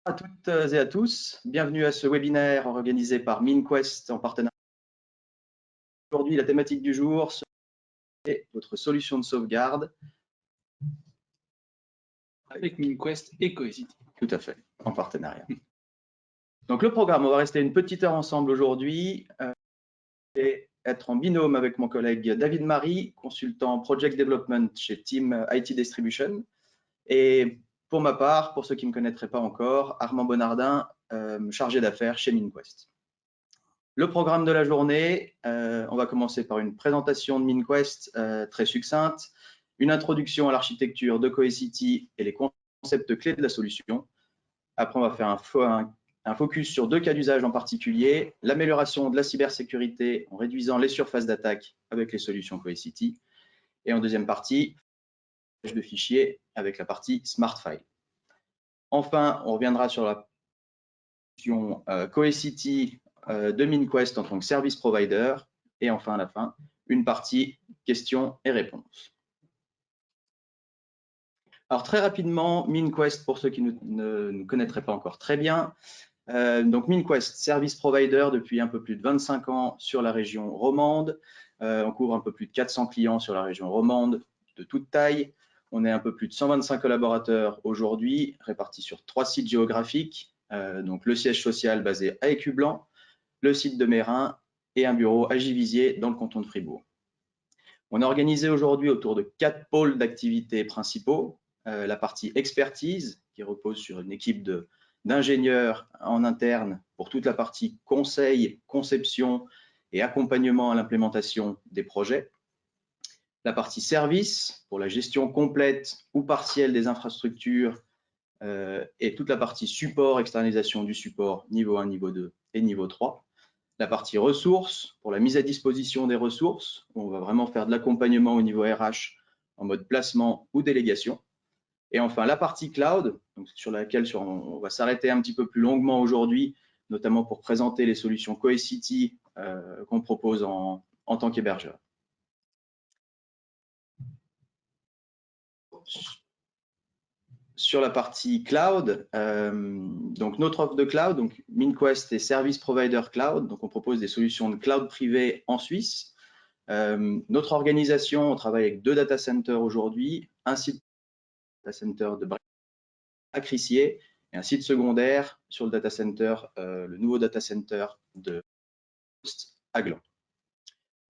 À toutes et à tous, bienvenue à ce webinaire organisé par MinQuest en partenariat. Aujourd'hui, la thématique du jour est votre solution de sauvegarde avec MinQuest et Cohesity. Tout à fait, en partenariat. Donc le programme, on va rester une petite heure ensemble aujourd'hui et être en binôme avec mon collègue David Marie, consultant Project Development chez Team IT Distribution. Et pour ma part, pour ceux qui ne me connaîtraient pas encore, Armand Bonnardin, chargé d'affaires chez MinQuest. Le programme de la journée, on va commencer par une présentation de MinQuest très succincte, une introduction à l'architecture de Cohesity et les concepts clés de la solution. Après, on va faire un focus sur deux cas d'usage en particulier, l'amélioration de la cybersécurité en réduisant les surfaces d'attaque avec les solutions Cohesity. Et en deuxième partie, de fichiers avec la partie Smart File. Enfin, on reviendra sur la solution Cohesity de MinQuest en tant que service provider. Et enfin, à la fin, une partie questions et réponses. Alors, très rapidement, MinQuest, pour ceux qui ne connaîtraient pas encore très bien. Donc, MinQuest, service provider depuis un peu plus de 25 ans sur la région romande. On couvre un peu plus de 400 clients sur la région romande de toute taille. On est un peu plus de 125 collaborateurs aujourd'hui, répartis sur 3 sites géographiques. Donc, le siège social basé à Écublanc, le site de Mérin et un bureau à Givisiez dans le canton de Fribourg. On est organisé aujourd'hui autour de 4 pôles d'activité principaux. La partie expertise, qui repose sur une équipe d'ingénieurs en interne pour toute la partie conseil, conception et accompagnement à l'implémentation des projets. La partie service, pour la gestion complète ou partielle des infrastructures et toute la partie support, externalisation du support niveau 1, niveau 2 et niveau 3. La partie ressources, pour la mise à disposition des ressources, où on va vraiment faire de l'accompagnement au niveau RH en mode placement ou délégation. Et enfin, la partie cloud, donc sur laquelle on va s'arrêter un petit peu plus longuement aujourd'hui, notamment pour présenter les solutions Cohesity qu'on propose en tant qu'hébergeur. Sur la partie cloud, donc notre offre de cloud, donc MinQuest est Service Provider Cloud, donc on propose des solutions de cloud privé en Suisse. Notre organisation, on travaille avec 2 data centers aujourd'hui, un site data center de à Crissier et un site secondaire sur le data center, le nouveau data center de à Gland.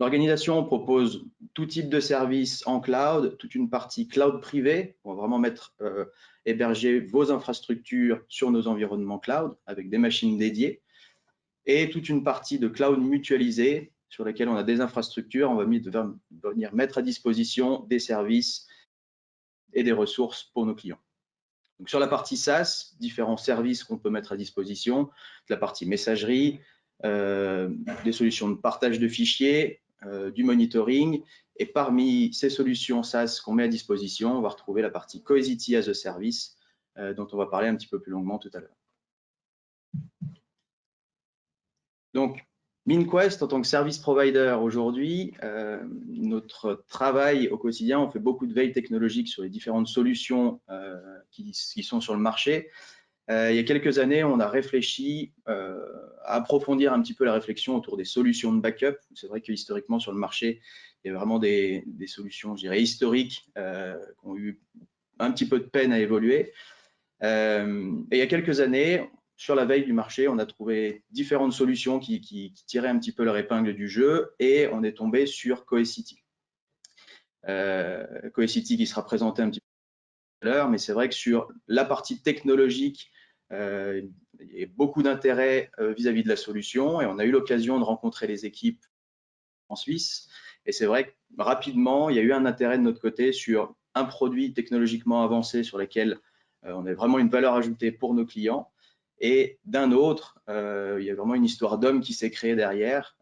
L'organisation propose tout type de services en cloud, toute une partie cloud privé. On va vraiment héberger vos infrastructures sur nos environnements cloud avec des machines dédiées et toute une partie de cloud mutualisé sur laquelle on a des infrastructures. On va venir mettre à disposition des services et des ressources pour nos clients. Donc, sur la partie SaaS, différents services qu'on peut mettre à disposition, la partie messagerie, des solutions de partage de fichiers, du monitoring. Et parmi ces solutions SaaS qu'on met à disposition, on va retrouver la partie Cohesity as a Service, dont on va parler un petit peu plus longuement tout à l'heure. Donc, MinQuest, en tant que service provider aujourd'hui, notre travail au quotidien, on fait beaucoup de veille technologique sur les différentes solutions qui sont sur le marché. Il y a quelques années, on a réfléchi à approfondir un petit peu la réflexion autour des solutions de backup. C'est vrai que historiquement sur le marché, il y a vraiment des solutions, je dirais, historiques qui ont eu un petit peu de peine à évoluer. Et il y a quelques années, sur la veille du marché, on a trouvé différentes solutions qui tiraient un petit peu leur épingle du jeu et on est tombé sur Cohesity. Cohesity qui sera présenté un petit peu tout à l'heure, mais c'est vrai que sur la partie technologique, il y a beaucoup d'intérêt vis-à-vis de la solution et on a eu l'occasion de rencontrer les équipes en Suisse. Et c'est vrai que rapidement, il y a eu un intérêt de notre côté sur un produit technologiquement avancé sur lequel on a vraiment une valeur ajoutée pour nos clients. Et d'un autre, il y a vraiment une histoire d'homme qui s'est créée derrière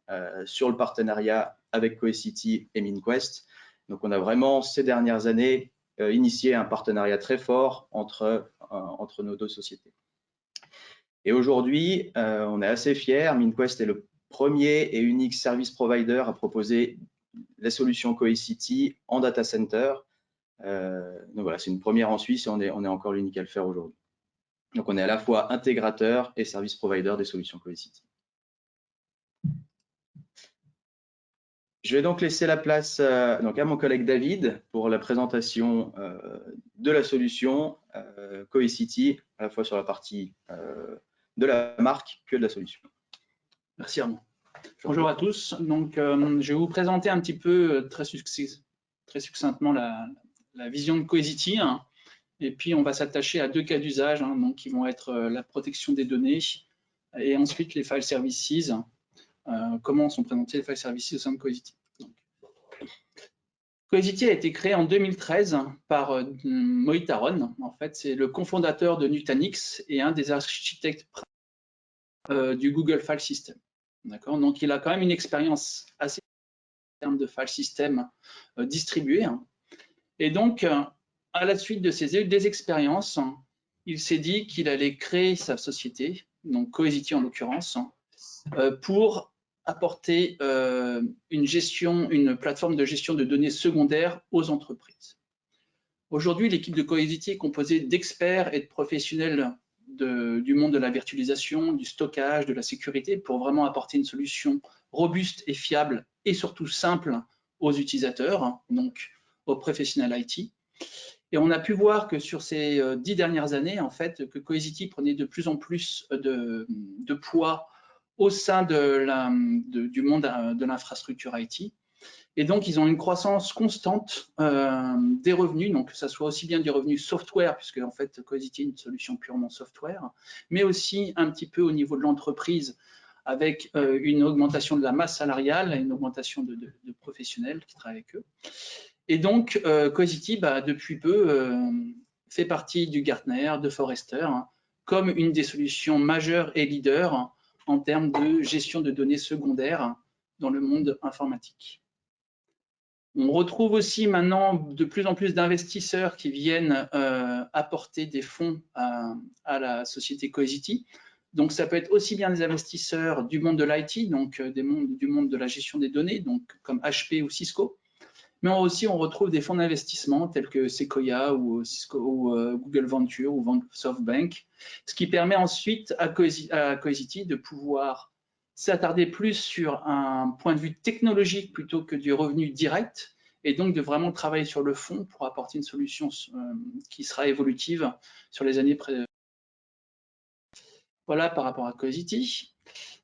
sur le partenariat avec Cohesity et MinQuest. Donc, on a vraiment, ces dernières années, initié un partenariat très fort entre nos 2 sociétés. Et aujourd'hui, on est assez fiers. MinQuest est le premier et unique service provider à proposer la solution Cohesity en data center. Donc voilà, c'est une première en Suisse et on est encore l'unique à le faire aujourd'hui. Donc, on est à la fois intégrateur et service provider des solutions Cohesity. Je vais donc laisser la place donc à mon collègue David pour la présentation de la solution Cohesity, à la fois sur la partie de la marque que de la solution. Merci Armand. Bonjour à tous. Donc, je vais vous présenter un petit peu très succinctement la vision de Cohesity. Hein, et puis, on va s'attacher à deux cas d'usage, hein, donc qui vont être la protection des données et ensuite les file services. Comment sont présentés les file services au sein de Cohesity. Cohesity a été créé en 2013 par Mohit Aron. En fait, c'est le cofondateur de Nutanix et un des architectes du Google File System. D'accord. Donc, il a quand même une expérience assez en termes de file system distribué. Et donc, à la suite de des expériences, il s'est dit qu'il allait créer sa société, donc Cohesity en l'occurrence, pour apporter une plateforme de gestion de données secondaires aux entreprises. Aujourd'hui, l'équipe de Cohesity est composée d'experts et de professionnels du monde de la virtualisation, du stockage, de la sécurité, pour vraiment apporter une solution robuste et fiable et surtout simple aux utilisateurs, donc aux professionnels IT. Et on a pu voir que sur ces 10 dernières années, en fait, que Cohesity prenait de plus en plus de poids au sein du monde de l'infrastructure IT. Et donc, ils ont une croissance constante des revenus, donc que ce soit aussi bien du revenu software, puisque en fait, Cohesity est une solution purement software, mais aussi un petit peu au niveau de l'entreprise, avec une augmentation de la masse salariale et une augmentation de professionnels qui travaillent avec eux. Et donc, Cohesity, depuis peu, fait partie du Gartner, de Forrester, hein, comme une des solutions majeures et leaders en termes de gestion de données secondaires dans le monde informatique. On retrouve aussi maintenant de plus en plus d'investisseurs qui viennent apporter des fonds à la société Cohesity. Donc, ça peut être aussi bien des investisseurs du monde de l'IT, donc du monde de la gestion des données, donc comme HP ou Cisco. Mais aussi, on retrouve des fonds d'investissement tels que Sequoia ou Google Venture ou SoftBank, ce qui permet ensuite à Cohesity de pouvoir s'attarder plus sur un point de vue technologique plutôt que du revenu direct, et donc de vraiment travailler sur le fond pour apporter une solution qui sera évolutive sur les années précédentes. Voilà par rapport à Cohesity.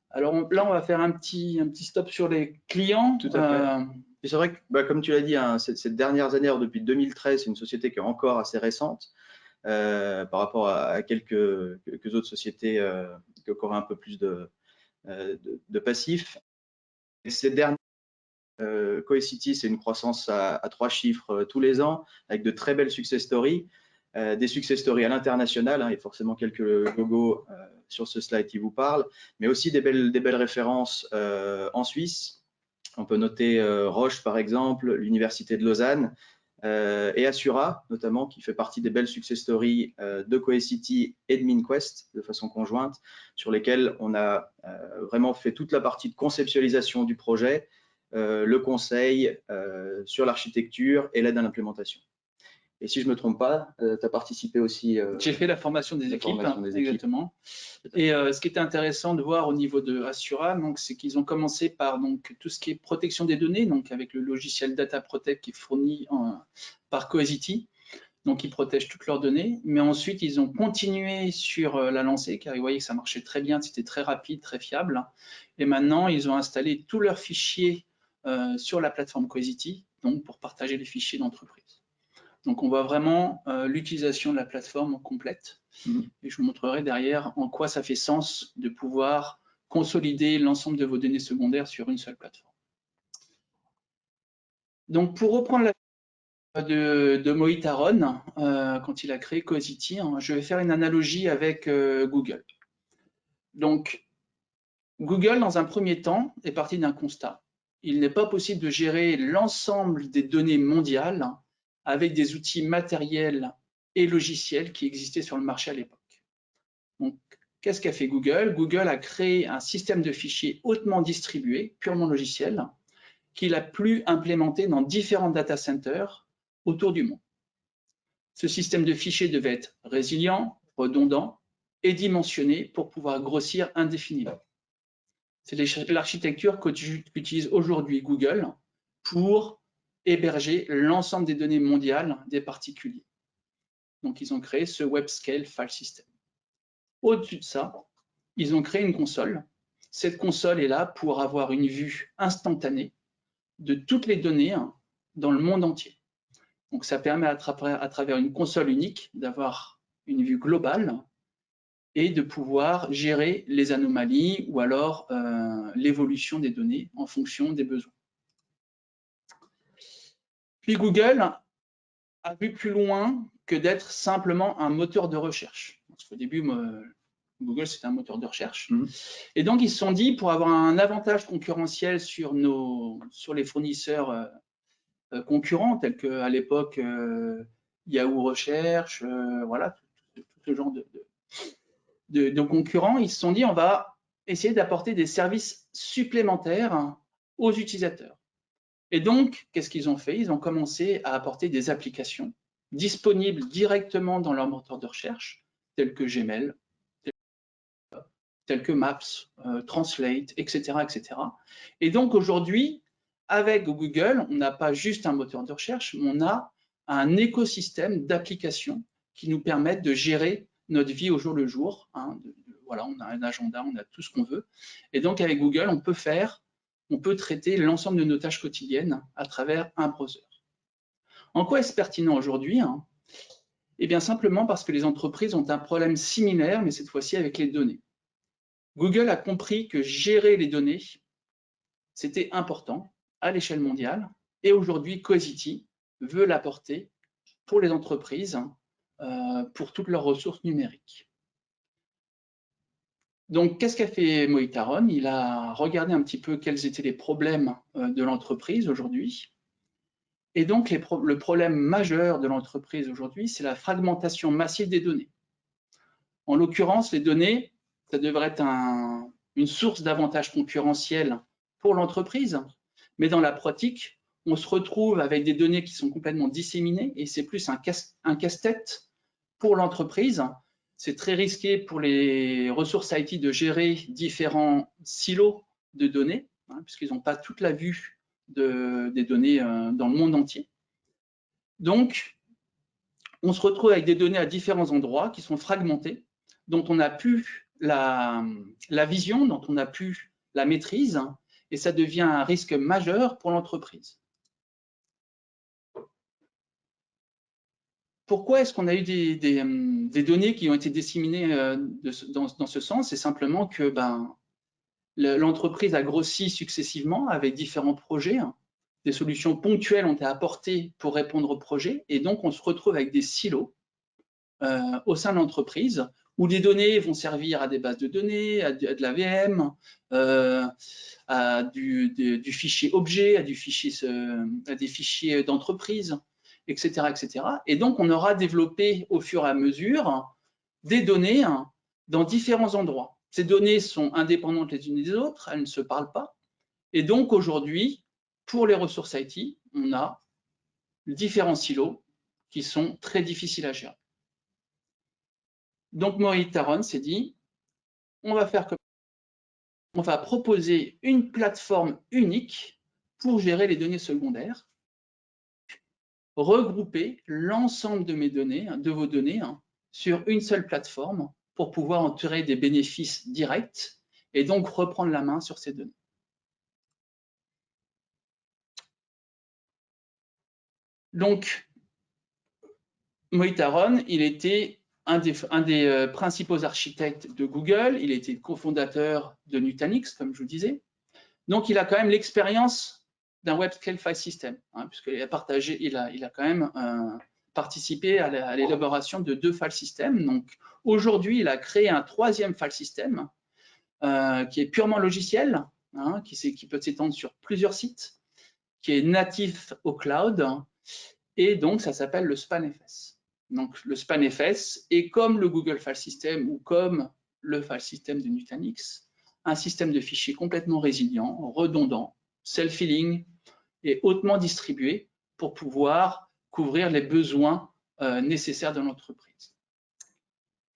Alors là, on va faire un petit stop sur les clients. Tout à fait. C'est vrai que, comme tu l'as dit, hein, ces dernières années, depuis 2013, c'est une société qui est encore assez récente par rapport à quelques autres sociétés qui ont encore un peu plus de passifs. Et ces dernières, Cohesity, c'est une croissance à 3 chiffres tous les ans, avec de très belles success stories, des success stories à l'international, hein, et forcément quelques logos sur ce slide qui vous parlent, mais aussi des belles références en Suisse. On peut noter Roche, par exemple, l'Université de Lausanne, et Assura, notamment, qui fait partie des belles success stories de Cohesity et de MinQuest, de façon conjointe, sur lesquelles on a vraiment fait toute la partie de conceptualisation du projet, le conseil sur l'architecture et l'aide à l'implémentation. Et si je ne me trompe pas, tu as participé aussi. J'ai fait la formation des équipes, exactement. Et ce qui était intéressant de voir au niveau de Assura, c'est qu'ils ont commencé par tout ce qui est protection des données, donc avec le logiciel Data Protect qui est fourni par Cohesity, donc ils protègent toutes leurs données. Mais ensuite, ils ont continué sur la lancée, car ils voyaient que ça marchait très bien, c'était très rapide, très fiable. Et maintenant, ils ont installé tous leurs fichiers sur la plateforme Cohesity, donc pour partager les fichiers d'entreprise. Donc, on voit vraiment l'utilisation de la plateforme complète. Et je vous montrerai derrière en quoi ça fait sens de pouvoir consolider l'ensemble de vos données secondaires sur une seule plateforme. Donc, pour reprendre la de Mohit Aron, quand il a créé Cohesity, je vais faire une analogie avec Google. Donc, Google, dans un premier temps, est parti d'un constat. Il n'est pas possible de gérer l'ensemble des données mondiales avec des outils matériels et logiciels qui existaient sur le marché à l'époque. Donc, qu'est-ce qu'a fait Google? Google a créé un système de fichiers hautement distribué, purement logiciel, qu'il a pu implémenter dans différents data centers autour du monde. Ce système de fichiers devait être résilient, redondant, et dimensionné pour pouvoir grossir indéfiniment. C'est l'architecture qu'utilise aujourd'hui Google pour héberger l'ensemble des données mondiales des particuliers. Donc, ils ont créé ce Web Scale File System. Au-dessus de ça, ils ont créé une console. Cette console est là pour avoir une vue instantanée de toutes les données dans le monde entier. Donc, ça permet à travers une console unique d'avoir une vue globale et de pouvoir gérer les anomalies ou alors l'évolution des données en fonction des besoins. Puis Google a vu plus loin que d'être simplement un moteur de recherche. Parce qu'au début, Google, c'était un moteur de recherche. Et donc, ils se sont dit, pour avoir un avantage concurrentiel sur les fournisseurs concurrents, tels qu'à l'époque Yahoo Recherche, voilà, tout ce genre de concurrents, ils se sont dit, on va essayer d'apporter des services supplémentaires aux utilisateurs. Et donc, qu'est-ce qu'ils ont fait? Ils ont commencé à apporter des applications disponibles directement dans leur moteur de recherche, telles que Gmail, telles que Maps, Translate, etc., etc. Et donc, aujourd'hui, avec Google, on n'a pas juste un moteur de recherche, mais on a un écosystème d'applications qui nous permettent de gérer notre vie au jour le jour. Voilà, on a un agenda, on a tout ce qu'on veut. Et donc, avec Google, on peut traiter l'ensemble de nos tâches quotidiennes à travers un browser. En quoi est-ce pertinent aujourd'hui? Eh bien, simplement parce que les entreprises ont un problème similaire, mais cette fois-ci avec les données. Google a compris que gérer les données, c'était important à l'échelle mondiale, et aujourd'hui, Cohesity veut l'apporter pour les entreprises, pour toutes leurs ressources numériques. Donc, qu'est-ce qu'a fait Mohit Aron? Il a regardé un petit peu quels étaient les problèmes de l'entreprise aujourd'hui. Et donc, le problème majeur de l'entreprise aujourd'hui, c'est la fragmentation massive des données. En l'occurrence, les données, ça devrait être une source d'avantage concurrentiel pour l'entreprise, mais dans la pratique, on se retrouve avec des données qui sont complètement disséminées et c'est plus un casse-tête pour l'entreprise. C'est très risqué pour les ressources IT de gérer différents silos de données, puisqu'ils n'ont pas toute la vue des données dans le monde entier. Donc, on se retrouve avec des données à différents endroits qui sont fragmentées, dont on n'a plus la vision, dont on n'a plus la maîtrise, et ça devient un risque majeur pour l'entreprise. Pourquoi est-ce qu'on a eu des données qui ont été disséminées dans ce sens? C'est simplement que l'entreprise a grossi successivement avec différents projets. Des solutions ponctuelles ont été apportées pour répondre aux projets, et donc on se retrouve avec des silos au sein de l'entreprise où les données vont servir à des bases de données, à de la VM, à du fichier objet, à des fichiers d'entreprise, etc., etc. Et donc, on aura développé au fur et à mesure des données dans différents endroits. Ces données sont indépendantes les unes des autres, elles ne se parlent pas. Et donc, aujourd'hui, pour les ressources IT, on a différents silos qui sont très difficiles à gérer. Donc, Mohit Aron s'est dit, on va proposer une plateforme unique pour gérer les données secondaires, regrouper l'ensemble de vos données sur une seule plateforme pour pouvoir en tirer des bénéfices directs et donc reprendre la main sur ces données. Donc, Mohit Aron, il était un des principaux architectes de Google, il était cofondateur de Nutanix, comme je vous disais. Donc, il a quand même l'expérience d'un Web Scale File System, puisqu'il a quand même participé à l'élaboration de 2 file systems. Donc, aujourd'hui, il a créé un 3e file system qui est purement logiciel, qui peut s'étendre sur plusieurs sites, qui est natif au cloud, et donc ça s'appelle le SpanFS. Donc, le SpanFS est comme le Google File System ou comme le file system de Nutanix, un système de fichiers complètement résilient, redondant, self-healing et hautement distribué pour pouvoir couvrir les besoins nécessaires de l'entreprise.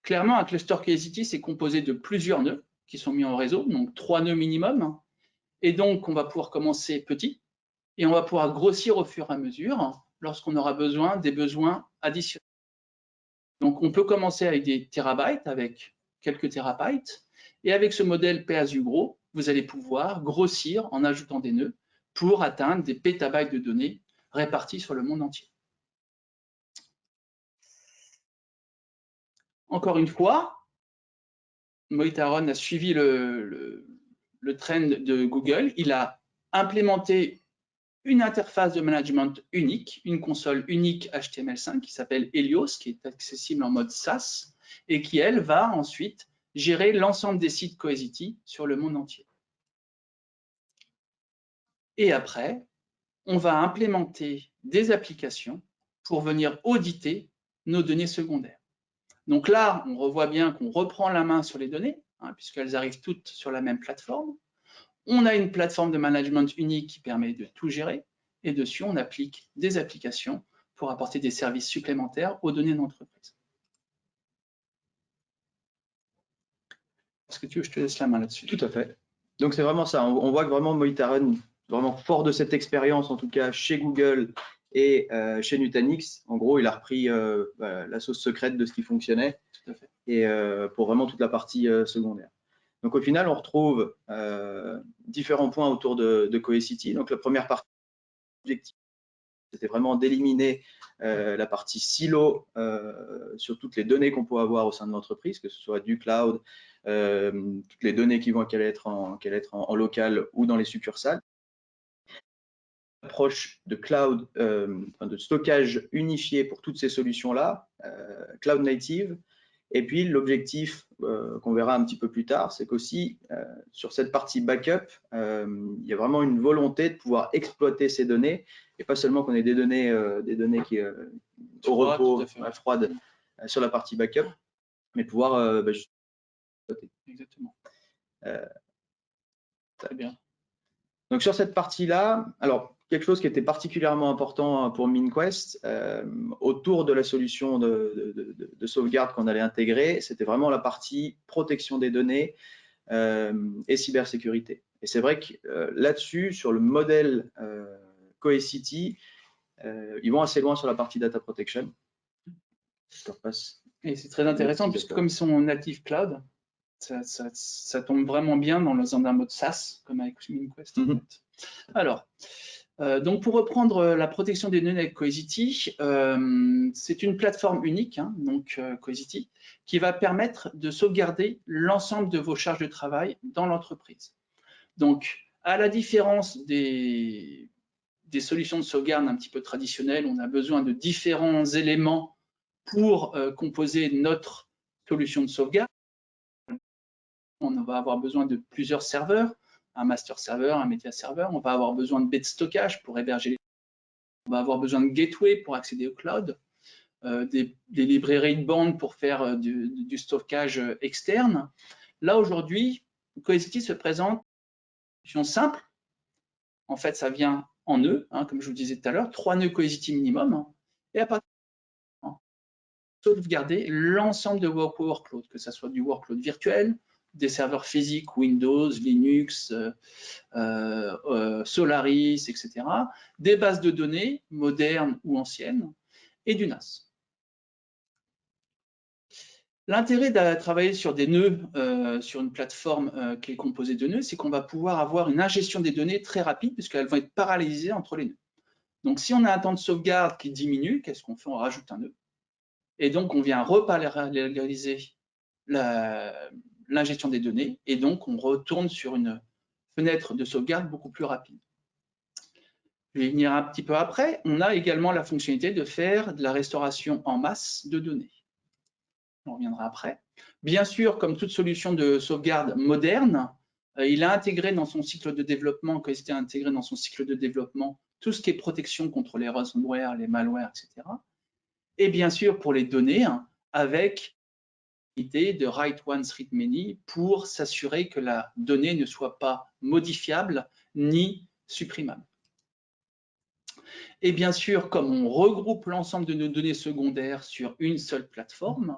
Clairement, un cluster Cohesity, c'est composé de plusieurs nœuds qui sont mis en réseau, donc 3 nœuds minimum. Et donc, on va pouvoir commencer petit et on va pouvoir grossir au fur et à mesure lorsqu'on aura besoin des besoins additionnels. Donc, on peut commencer avec des terabytes, avec quelques terabytes. Et avec ce modèle pay-as-you-grow, vous allez pouvoir grossir en ajoutant des nœuds pour atteindre des pétabytes de données répartis sur le monde entier. Encore une fois, Moitaron a suivi le trend de Google. Il a implémenté une interface de management unique, une console unique HTML5 qui s'appelle Helios, qui est accessible en mode SaaS et qui, elle, va ensuite gérer l'ensemble des sites Cohesity sur le monde entier. Et après, on va implémenter des applications pour venir auditer nos données secondaires. Donc là, on revoit bien qu'on reprend la main sur les données, hein, puisqu'elles arrivent toutes sur la même plateforme. On a une plateforme de management unique qui permet de tout gérer, et dessus, on applique des applications pour apporter des services supplémentaires aux données d'entreprise. Est-ce que tu veux que je te laisse la main là-dessus? Tout à fait. Donc c'est vraiment ça. On voit que vraiment Moitaron, vraiment fort de cette expérience, en tout cas chez Google et chez Nutanix, en gros, il a repris la sauce secrète de ce qui fonctionnait. Tout à fait. Et pour vraiment toute la partie secondaire. Donc au final, on retrouve différents points autour de Cohesity. Donc la première partie, c'était vraiment d'éliminer la partie silo sur toutes les données qu'on peut avoir au sein de l'entreprise, que ce soit du cloud, toutes les données qui vont qu'elle être en local ou dans les succursales. Approche de cloud, de stockage unifié pour toutes ces solutions-là, cloud native. Et puis l'objectif qu'on verra un petit peu plus tard, c'est qu'aussi sur cette partie backup, il y a vraiment une volonté de pouvoir exploiter ces données et pas seulement qu'on ait des données qui au repos, froides sur la partie backup, mais pouvoir juste exploiter. Exactement. Très bien. Donc sur cette partie-là, alors quelque chose qui était particulièrement important pour MinQuest, autour de la solution de sauvegarde qu'on allait intégrer, c'était vraiment la partie protection des données et cybersécurité. Et c'est vrai que là-dessus, sur le modèle Cohesity, ils vont assez loin sur la partie data protection. Je te repasse. Et c'est très intéressant puisque comme ils sont en native cloud, ça tombe vraiment bien dans un mode SaaS, comme avec MinQuest. En fait. Alors, donc pour reprendre la protection des données avec Cohesity, c'est une plateforme unique, hein, donc Cohesity, qui va permettre de sauvegarder l'ensemble de vos charges de travail dans l'entreprise. Donc, à la différence des solutions de sauvegarde un petit peu traditionnelles, on a besoin de différents éléments pour composer notre solution de sauvegarde. On va avoir besoin de plusieurs serveurs, un master server, un media server. On va avoir besoin de baies de stockage pour héberger les. On va avoir besoin de gateway pour accéder au cloud, des librairies de bandes pour faire du stockage externe. Là, aujourd'hui, Cohesity se présente une solution simple. En fait, ça vient en nœuds, hein, comme je vous disais tout à l'heure, 3 nœuds Cohesity minimum. Et à partir de sauvegarder l'ensemble de vos workloads, que ce soit du workload virtuel, des serveurs physiques, Windows, Linux, Solaris, etc., des bases de données modernes ou anciennes, et du NAS. L'intérêt de travailler sur des nœuds, sur une plateforme qui est composée de nœuds, c'est qu'on va pouvoir avoir une ingestion des données très rapide, puisqu'elles vont être parallélisées entre les nœuds. Donc, si on a un temps de sauvegarde qui diminue, qu'est-ce qu'on fait? On rajoute un nœud. Et donc, on vient reparalléliser l'ingestion des données, et donc on retourne sur une fenêtre de sauvegarde beaucoup plus rapide. Je vais venir un petit peu après. On a également la fonctionnalité de faire de la restauration en masse de données. On reviendra après. Bien sûr, comme toute solution de sauvegarde moderne, il a intégré dans son cycle de développement, Cohesity a intégré dans son cycle de développement tout ce qui est protection contre les ransomware, les malwares, etc. Et bien sûr, pour les données, avec de write once, read many pour s'assurer que la donnée ne soit pas modifiable ni supprimable. Et bien sûr, comme on regroupe l'ensemble de nos données secondaires sur une seule plateforme,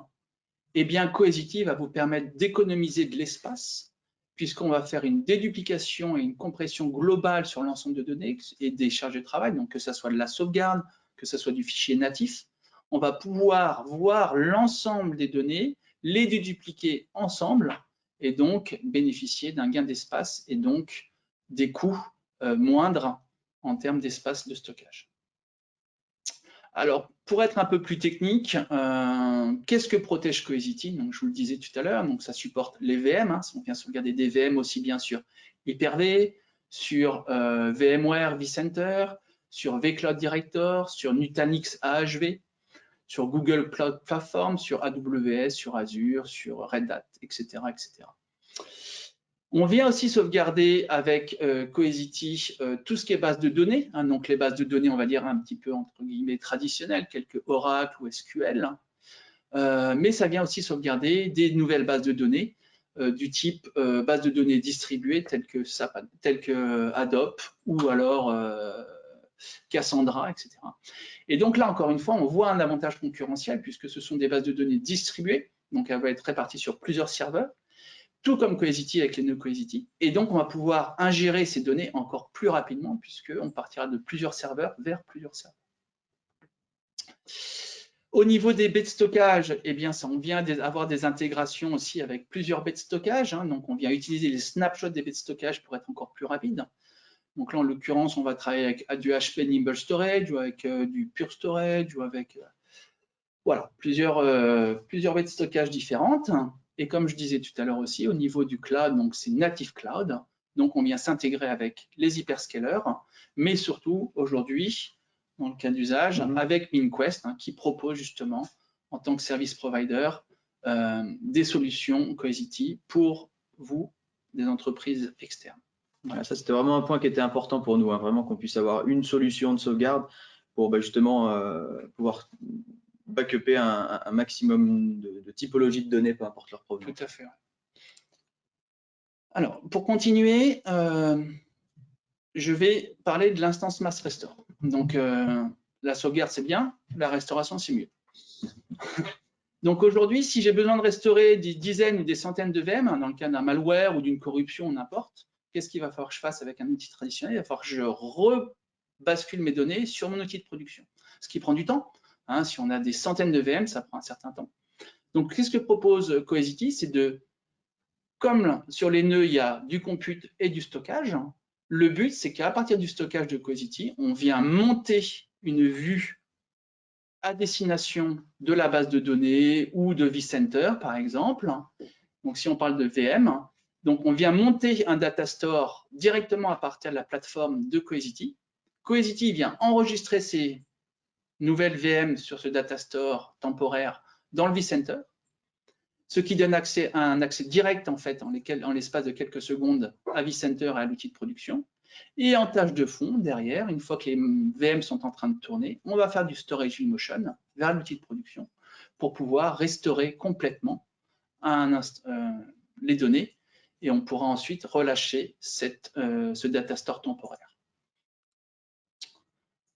eh bien, Cohesity va vous permettre d'économiser de l'espace, puisqu'on va faire une déduplication et une compression globale sur l'ensemble de données et des charges de travail, donc que ce soit de la sauvegarde, que ce soit du fichier natif. On va pouvoir voir l'ensemble des données, les dédupliquer ensemble, et donc bénéficier d'un gain d'espace et donc des coûts moindres en termes d'espace de stockage. Alors, pour être un peu plus technique, qu'est-ce que protège Cohesity? Donc, je vous le disais tout à l'heure, donc ça supporte les VM, hein, on vient sauvegarder des VM aussi bien sur Hyper-V, sur VMware vCenter, sur vCloud Director, sur Nutanix AHV, sur Google Cloud Platform, sur AWS, sur Azure, sur Red Hat, etc., etc. On vient aussi sauvegarder avec Cohesity tout ce qui est base de données, hein, donc les bases de données, on va dire un petit peu entre guillemets traditionnelles, quelques Oracle ou SQL, mais ça vient aussi sauvegarder des nouvelles bases de données du type base de données distribuées telles que Hadoop ou alors Cassandra, etc. Et donc là, encore une fois, on voit un avantage concurrentiel puisque ce sont des bases de données distribuées, donc elles vont être réparties sur plusieurs serveurs, tout comme Cohesity avec les nœuds Cohesity. Et donc, on va pouvoir ingérer ces données encore plus rapidement puisqu'on partira de plusieurs serveurs vers plusieurs serveurs. Au niveau des baies de stockage, eh bien, on vient avoir des intégrations aussi avec plusieurs baies de stockage. Hein, donc, on vient utiliser les snapshots des baies de stockage pour être encore plus rapide. Donc là, en l'occurrence, on va travailler avec du HP Nimble Storage ou avec du Pure Storage ou avec voilà, plusieurs baies de stockage différentes. Et comme je disais tout à l'heure aussi, au niveau du cloud, donc c'est native cloud. Donc, on vient s'intégrer avec les hyperscalers, mais surtout aujourd'hui, dans le cas d'usage, avec MinQuest, hein, qui propose justement, en tant que service provider, des solutions Cohesity pour vous, des entreprises externes. Voilà, ça, c'était vraiment un point qui était important pour nous, hein, vraiment qu'on puisse avoir une solution de sauvegarde pour justement pouvoir backuper un maximum de typologies de données, peu importe leur provenance. Tout à fait. Alors, pour continuer, je vais parler de l'instance mass restore. Donc, la sauvegarde, c'est bien, la restauration, c'est mieux. Donc aujourd'hui, si j'ai besoin de restaurer des dizaines ou des centaines de VM, dans le cas d'un malware ou d'une corruption, n'importe, qu'est-ce qu'il va falloir que je fasse avec un outil traditionnel? Il va falloir que je rebascule mes données sur mon outil de production, ce qui prend du temps. Hein, si on a des centaines de VM, ça prend un certain temps. Donc, qu'est-ce que propose Cohesity? C'est comme sur les nœuds, il y a du compute et du stockage, le but, c'est qu'à partir du stockage de Cohesity, on vient monter une vue à destination de la base de données ou de vCenter, par exemple. Donc, si on parle de VM, donc on vient monter un data store directement à partir de la plateforme de Cohesity. Cohesity vient enregistrer ces nouvelles VM sur ce data store temporaire dans le vCenter, ce qui donne un accès direct en fait en l'espace de quelques secondes à vCenter et à l'outil de production. Et en tâche de fond, derrière, une fois que les VM sont en train de tourner, on va faire du storage in motion vers l'outil de production pour pouvoir restaurer complètement les données et on pourra ensuite relâcher ce data store temporaire.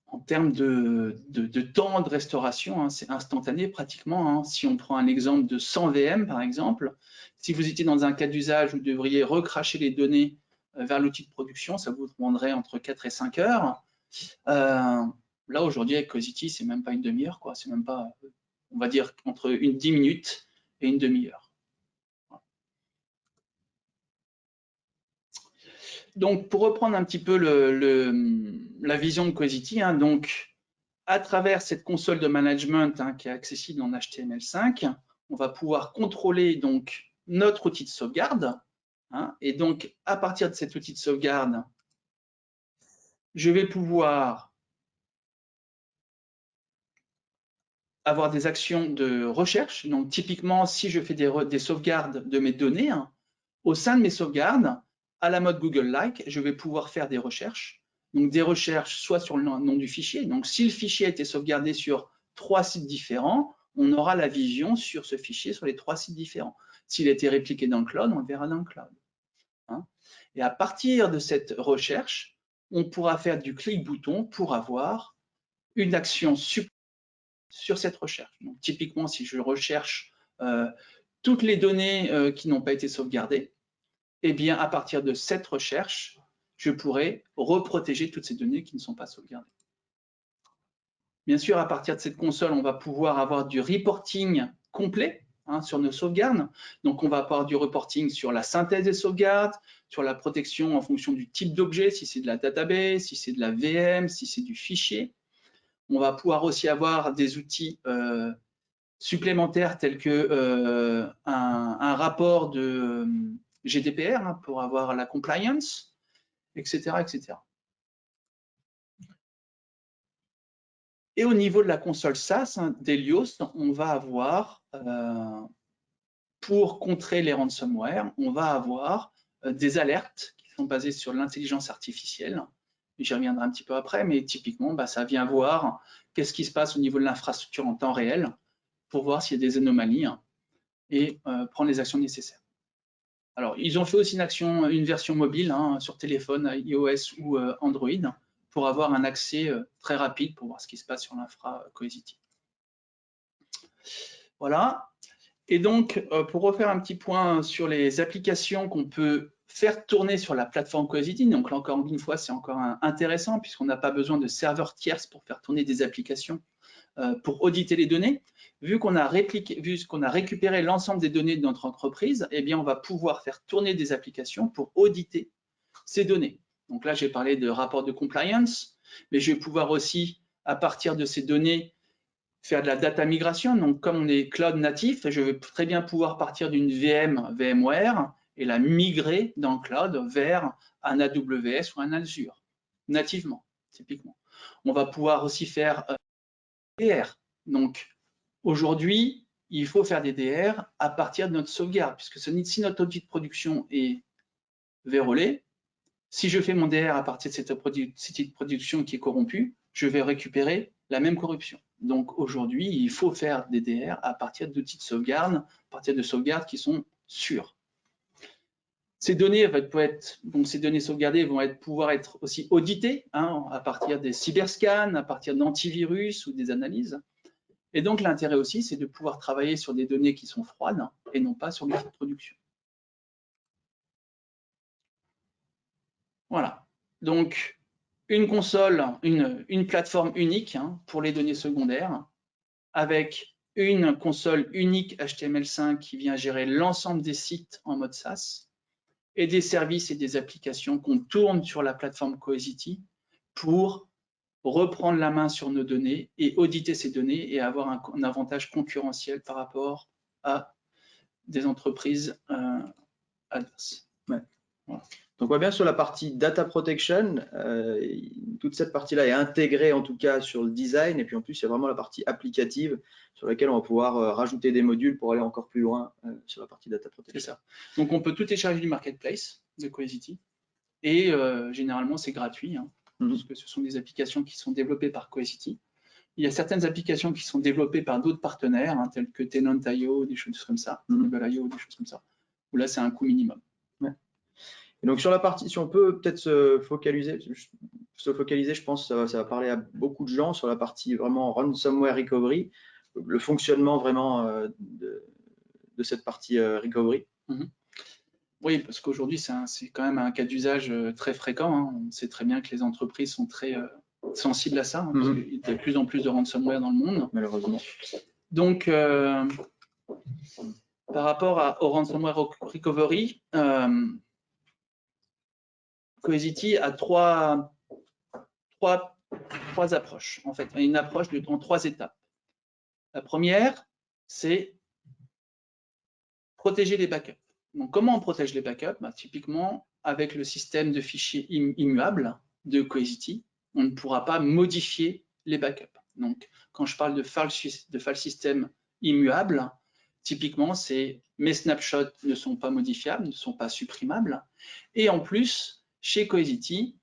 En termes de temps de restauration, hein, c'est instantané pratiquement. Hein. Si on prend un exemple de 100 VM, par exemple, si vous étiez dans un cas d'usage où vous devriez recracher les données vers l'outil de production, ça vous demanderait entre 4 et 5 heures. Là, aujourd'hui, avec Cohesity, c'est même pas une demi-heure, quoi. C'est même pas, on va dire, entre 10 minutes et une demi-heure. Donc, pour reprendre un petit peu la vision de Cohesity, hein, donc, à travers cette console de management hein, qui est accessible en HTML5, on va pouvoir contrôler donc notre outil de sauvegarde. Hein, et donc, à partir de cet outil de sauvegarde, je vais pouvoir avoir des actions de recherche. Donc, typiquement, si je fais des sauvegardes de mes données, hein, au sein de mes sauvegardes, à la mode Google-like, je vais pouvoir faire des recherches. Donc, des recherches soit sur le nom du fichier. Donc, si le fichier a été sauvegardé sur 3 sites différents, on aura la vision sur ce fichier sur les 3 sites différents. S'il a été répliqué dans le cloud, on le verra dans le cloud. Hein. Et à partir de cette recherche, on pourra faire du clic-bouton pour avoir une action supplémentaire sur cette recherche. Donc, typiquement, si je recherche toutes les données qui n'ont pas été sauvegardées, eh bien, à partir de cette recherche, je pourrais reprotéger toutes ces données qui ne sont pas sauvegardées. Bien sûr, à partir de cette console, on va pouvoir avoir du reporting complet sur nos sauvegardes. Donc, on va avoir du reporting sur la synthèse des sauvegardes, sur la protection en fonction du type d'objet, si c'est de la database, si c'est de la VM, si c'est du fichier. On va pouvoir aussi avoir des outils supplémentaires tels que un rapport de GDPR pour avoir la compliance, etc., etc. Et au niveau de la console SaaS d'Helios, on va avoir, pour contrer les ransomware, on va avoir des alertes qui sont basées sur l'intelligence artificielle. J'y reviendrai un petit peu après, mais typiquement, ça vient voir qu'est-ce qui se passe au niveau de l'infrastructure en temps réel pour voir s'il y a des anomalies et prendre les actions nécessaires. Alors, ils ont fait aussi une version mobile sur téléphone, iOS ou Android, pour avoir un accès très rapide pour voir ce qui se passe sur l'infra Cohesity. Voilà. Et donc, pour refaire un petit point sur les applications qu'on peut faire tourner sur la plateforme Cohesity, donc là encore une fois, c'est encore intéressant puisqu'on n'a pas besoin de serveurs tierces pour faire tourner des applications pour auditer les données. Vu qu'on a récupéré l'ensemble des données de notre entreprise, eh bien, on va pouvoir faire tourner des applications pour auditer ces données. Donc là, j'ai parlé de rapport de compliance, mais je vais pouvoir aussi, à partir de ces données, faire de la data migration. Donc, comme on est cloud natif, je vais très bien pouvoir partir d'une VM, VMware, et la migrer dans le cloud vers un AWS ou un Azure, nativement, typiquement. On va pouvoir aussi faire DR. Donc, aujourd'hui, il faut faire des DR à partir de notre sauvegarde, puisque si notre outil de production est vérolé, si je fais mon DR à partir de cet outil de production qui est corrompu, je vais récupérer la même corruption. Donc aujourd'hui, il faut faire des DR à partir d'outils de sauvegarde, à partir de sauvegardes qui sont sûres. Ces données, ces données sauvegardées vont pouvoir être aussi auditées à partir des cyberscans, à partir d'antivirus ou des analyses. Et donc l'intérêt aussi, c'est de pouvoir travailler sur des données qui sont froides et non pas sur l'outil de production. Voilà. Donc, une console, une plateforme unique pour les données secondaires, avec une console unique HTML5 qui vient gérer l'ensemble des sites en mode SaaS, et des services et des applications qu'on tourne sur la plateforme Cohesity pour reprendre la main sur nos données et auditer ces données et avoir un avantage concurrentiel par rapport à des entreprises adverses. Ouais. Voilà. Donc on voit bien sur la partie data protection, toute cette partie-là est intégrée en tout cas sur le design, et puis en plus il y a vraiment la partie applicative sur laquelle on va pouvoir rajouter des modules pour aller encore plus loin sur la partie data protection. C'est ça. Donc on peut tout télécharger du marketplace de Cohesity, et généralement c'est gratuit, parce que ce sont des applications qui sont développées par Cohesity. Il y a certaines applications qui sont développées par d'autres partenaires, tels que Tenant.io, des choses comme ça, Tenable.io, des choses comme ça, où là c'est un coût minimum. Ouais. Et donc sur la partie, si on peut peut-être se focaliser, je pense que ça va parler à beaucoup de gens sur la partie vraiment ransomware recovery, le fonctionnement vraiment de cette partie recovery. Oui, parce qu'aujourd'hui c'est quand même un cas d'usage très fréquent. On sait très bien que les entreprises sont très sensibles à ça, parce qu'il y a de plus en plus de ransomware dans le monde. Malheureusement. Donc, par rapport au ransomware recovery, Cohesity a trois approches, en fait. Une approche en 3 étapes. La première, c'est protéger les backups. Donc, comment on protège les backups? Typiquement, avec le système de fichiers immuables de Cohesity, on ne pourra pas modifier les backups. Donc, quand je parle de file system immuable, typiquement, mes snapshots ne sont pas modifiables, ne sont pas supprimables. Et en plus, chez Cohesity,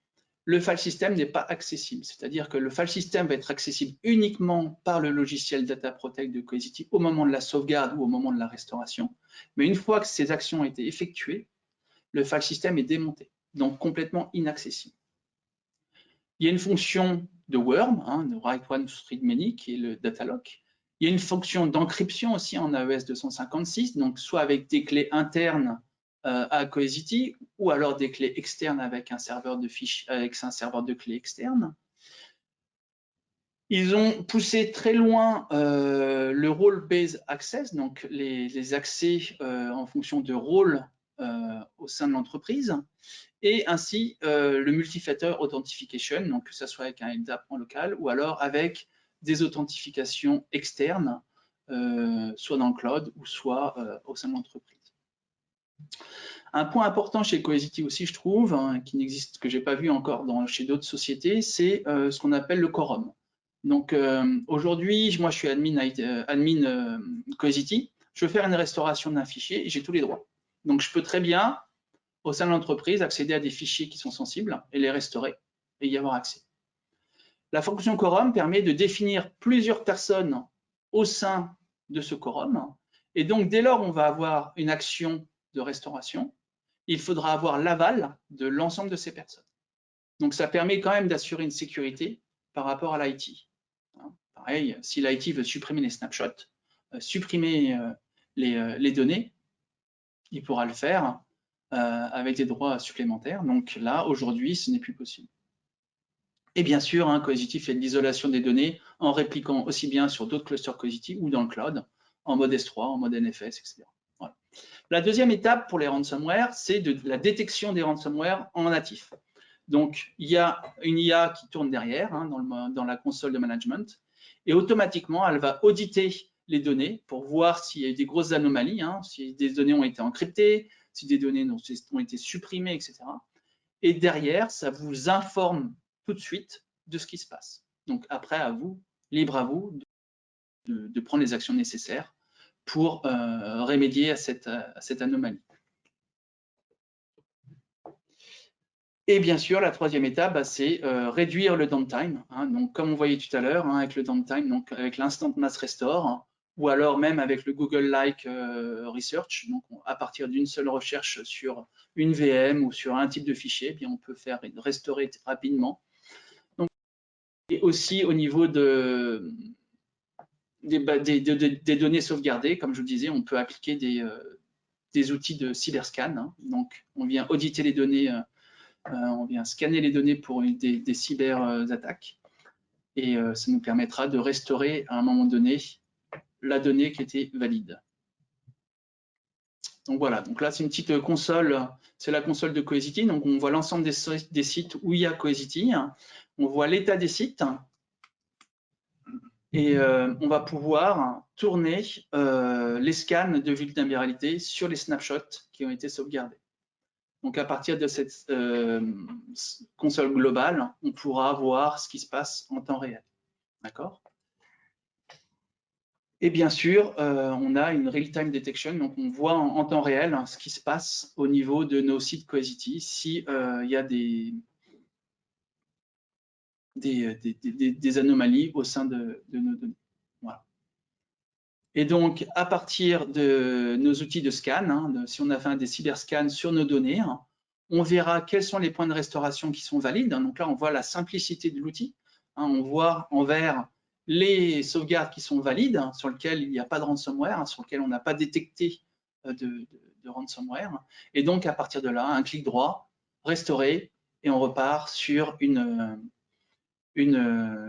le file system n'est pas accessible. C'est-à-dire que le file system va être accessible uniquement par le logiciel Data Protect de Cohesity au moment de la sauvegarde ou au moment de la restauration. Mais une fois que ces actions ont été effectuées, le file system est démonté, donc complètement inaccessible. Il y a une fonction de worm, de write one to read many, qui est le data lock, Il y a une fonction d'encryption aussi en AES 256, donc soit avec des clés internes à Cohesity, ou alors des clés externes avec un serveur de fichiers, avec un serveur de clés externe. Ils ont poussé très loin le role-based access, donc les accès en fonction de rôle au sein de l'entreprise, et ainsi le multi-factor authentication, donc que ce soit avec un LDAP en local ou alors avec des authentifications externes, soit dans le cloud ou soit au sein de l'entreprise. Un point important chez Cohesity aussi, je trouve, hein, qui n'existe, que j'ai pas vu encore chez d'autres sociétés, c'est ce qu'on appelle le quorum. Donc aujourd'hui, moi je suis admin Cohesity, je veux faire une restauration d'un fichier et j'ai tous les droits. Donc je peux très bien, au sein de l'entreprise, accéder à des fichiers qui sont sensibles et les restaurer et y avoir accès. La fonction quorum permet de définir plusieurs personnes au sein de ce quorum. Et donc, dès lors où on va avoir une action de restauration, il faudra avoir l'aval de l'ensemble de ces personnes. Donc, ça permet quand même d'assurer une sécurité par rapport à l'IT. Pareil, si l'IT veut supprimer les snapshots, supprimer les données, il pourra le faire avec des droits supplémentaires. Donc là, aujourd'hui, ce n'est plus possible. Et bien sûr, hein, Cohesity fait de l'isolation des données en répliquant aussi bien sur d'autres clusters Cohesity ou dans le cloud, en mode S3, en mode NFS, etc. Voilà. La deuxième étape pour les ransomware, c'est de la détection des ransomware en natif. Donc, il y a une IA qui tourne derrière, hein, dans la console de management, et automatiquement, elle va auditer les données pour voir s'il y a eu des grosses anomalies, hein, si des données ont été encryptées, si des données ont été supprimées, etc. Et derrière, ça vous informe tout de suite de ce qui se passe. Donc après, à vous, libre à vous de prendre les actions nécessaires pour remédier à cette anomalie. Et bien sûr, la troisième étape, bah, c'est réduire le downtime. Hein. Donc, comme on voyait tout à l'heure, hein, avec le downtime, donc avec l'instant mass restore, hein, ou alors même avec le Google-like research, donc à partir d'une seule recherche sur une VM ou sur un type de fichier, eh bien, on peut faire restaurer rapidement. Donc, et aussi au niveau des données sauvegardées, comme je vous disais, on peut appliquer des outils de cyberscan. Hein. Donc, on vient auditer les données. On vient scanner les données pour des cyberattaques et ça nous permettra de restaurer à un moment donné la donnée qui était valide. Donc voilà, donc là c'est une petite console, c'est la console de Cohesity, donc on voit l'ensemble des sites où il y a Cohesity, on voit l'état des sites et on va pouvoir tourner les scans de vulnérabilité sur les snapshots qui ont été sauvegardés. Donc, à partir de cette console globale, on pourra voir ce qui se passe en temps réel. D'accord? Et bien sûr, on a une real-time detection, donc on voit en temps réel ce qui se passe au niveau de nos sites Cohesity, s'il y a des anomalies au sein de nos données. Voilà. Et donc, à partir de nos outils de scan, hein, si on a fait des cyberscans sur nos données, hein, on verra quels sont les points de restauration qui sont valides. Donc là, on voit la simplicité de l'outil. Hein, on voit en vert les sauvegardes qui sont valides, hein, sur lesquelles il n'y a pas de ransomware, hein, sur lesquelles on n'a pas détecté de ransomware. Et donc, à partir de là, un clic droit, restaurer, et on repart sur une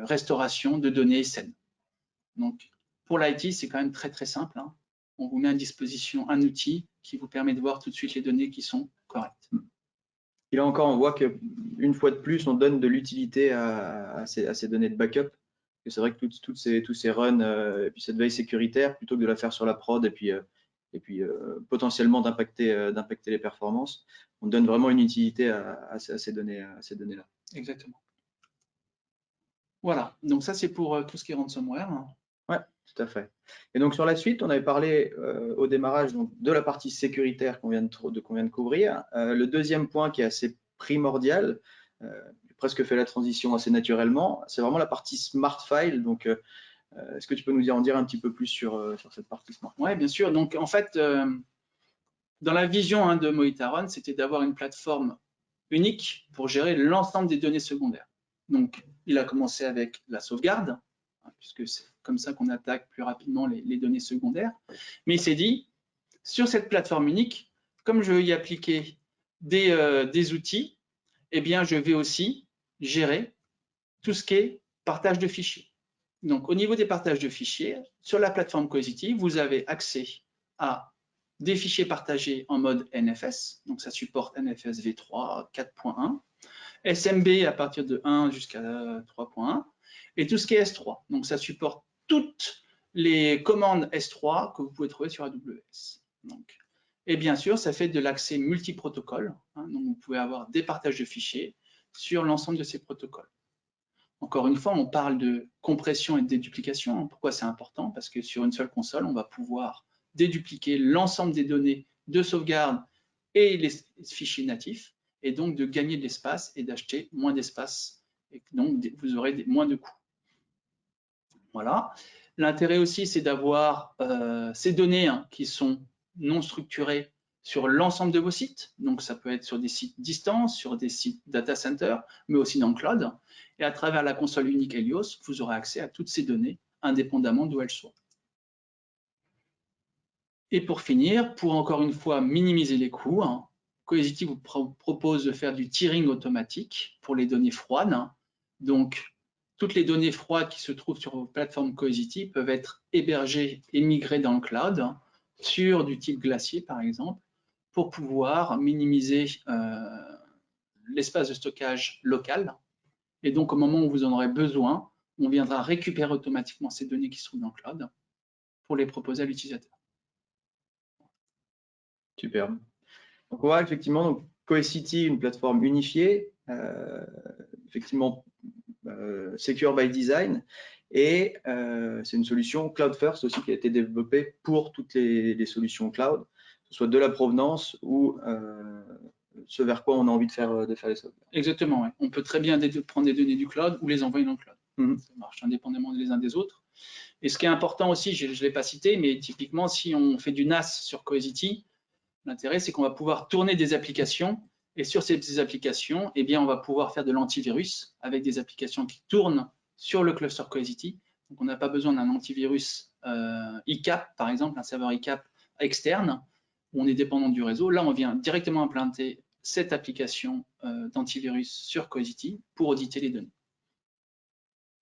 restauration de données saines. Donc, pour l'IT, c'est quand même très très simple. Hein. On vous met à disposition un outil qui vous permet de voir tout de suite les données qui sont correctes. Et là encore, on voit qu'une fois de plus, on donne de l'utilité à ces données de backup. C'est vrai que tous ces runs et puis cette veille sécuritaire, plutôt que de la faire sur la prod et puis potentiellement d'impacter les performances, on donne vraiment une utilité à ces données-là. Exactement. Voilà, donc ça c'est pour tout ce qui est ransomware. Ouais, tout à fait. Et donc sur la suite, on avait parlé au démarrage donc, de la partie sécuritaire qu'on vient de couvrir. Le deuxième point qui est assez primordial, j'ai presque fait la transition assez naturellement, c'est vraiment la partie Smart File. Donc, est-ce que tu peux nous en dire un petit peu plus sur cette partie Smart File? Oui, bien sûr. Donc en fait, dans la vision de Moitaron, c'était d'avoir une plateforme unique pour gérer l'ensemble des données secondaires. Donc, il a commencé avec la sauvegarde, puisque c'est comme ça qu'on attaque plus rapidement les données secondaires. Mais il s'est dit, sur cette plateforme unique, comme je veux y appliquer des outils, eh bien, je vais aussi gérer tout ce qui est partage de fichiers. Donc, au niveau des partages de fichiers, sur la plateforme Cohesity, vous avez accès à des fichiers partagés en mode NFS, donc ça supporte NFS v3 4.1, SMB à partir de 1 jusqu'à 3.1, et tout ce qui est S3. Donc, ça supporte toutes les commandes S3 que vous pouvez trouver sur AWS. Donc, et bien sûr, ça fait de l'accès multi-protocole, hein, donc vous pouvez avoir des partages de fichiers sur l'ensemble de ces protocoles. Encore une fois, on parle de compression et de déduplication. Pourquoi c'est important? Parce que sur une seule console, on va pouvoir dédupliquer l'ensemble des données de sauvegarde et les fichiers natifs, et donc de gagner de l'espace et d'acheter moins d'espace, et donc vous aurez moins de coûts. Voilà. L'intérêt aussi, c'est d'avoir ces données qui sont non structurées sur l'ensemble de vos sites. Donc, ça peut être sur des sites distants, sur des sites data center, mais aussi dans le cloud. Et à travers la console unique Helios, vous aurez accès à toutes ces données, indépendamment d'où elles soient. Et pour finir, pour encore une fois minimiser les coûts, Cohesity vous propose de faire du tiering automatique pour les données froides. Donc, toutes les données froides qui se trouvent sur vos plateformes Cohesity peuvent être hébergées et migrées dans le cloud sur du type glacier, par exemple, pour pouvoir minimiser l'espace de stockage local. Et donc, au moment où vous en aurez besoin, on viendra récupérer automatiquement ces données qui se trouvent dans le cloud pour les proposer à l'utilisateur. Super. Donc, on voit effectivement donc, Cohesity, une plateforme unifiée, effectivement secure by design, et c'est une solution cloud first aussi qui a été développée pour toutes les solutions cloud, que ce soit de la provenance ou ce vers quoi on a envie de faire les sauvegardes. Exactement, ouais. On peut très bien prendre des données du cloud ou les envoyer dans le cloud. Ça marche indépendamment les uns des autres. Et ce qui est important aussi, je ne l'ai pas cité, mais typiquement, si on fait du NAS sur Cohesity, l'intérêt, c'est qu'on va pouvoir tourner des applications, et sur ces applications, eh bien, on va pouvoir faire de l'antivirus avec des applications qui tournent sur le cluster Cohesity. Donc, on n'a pas besoin d'un antivirus ICAP, par exemple, un serveur ICAP externe, où on est dépendant du réseau. Là, on vient directement implanter cette application d'antivirus sur Cohesity pour auditer les données.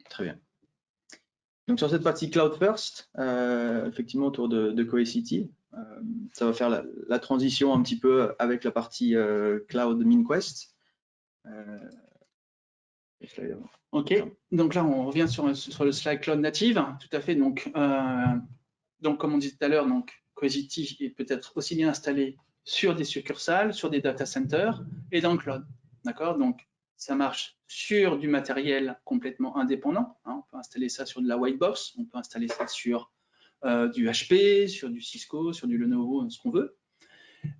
Très bien. Donc, sur cette partie Cloud First, effectivement, autour de Cohesity, ça va faire la transition un petit peu avec la partie Cloud MinQuest. Ok, donc là, on revient sur le slide Cloud Native. Tout à fait. Donc comme on disait tout à l'heure, Cohesity peut être aussi bien installé sur des succursales, sur des data centers et dans le cloud. D'accord? Donc, ça marche sur du matériel complètement indépendant. On peut installer ça sur de la white box, on peut installer ça sur du HP, sur du Cisco, sur du Lenovo, ce qu'on veut.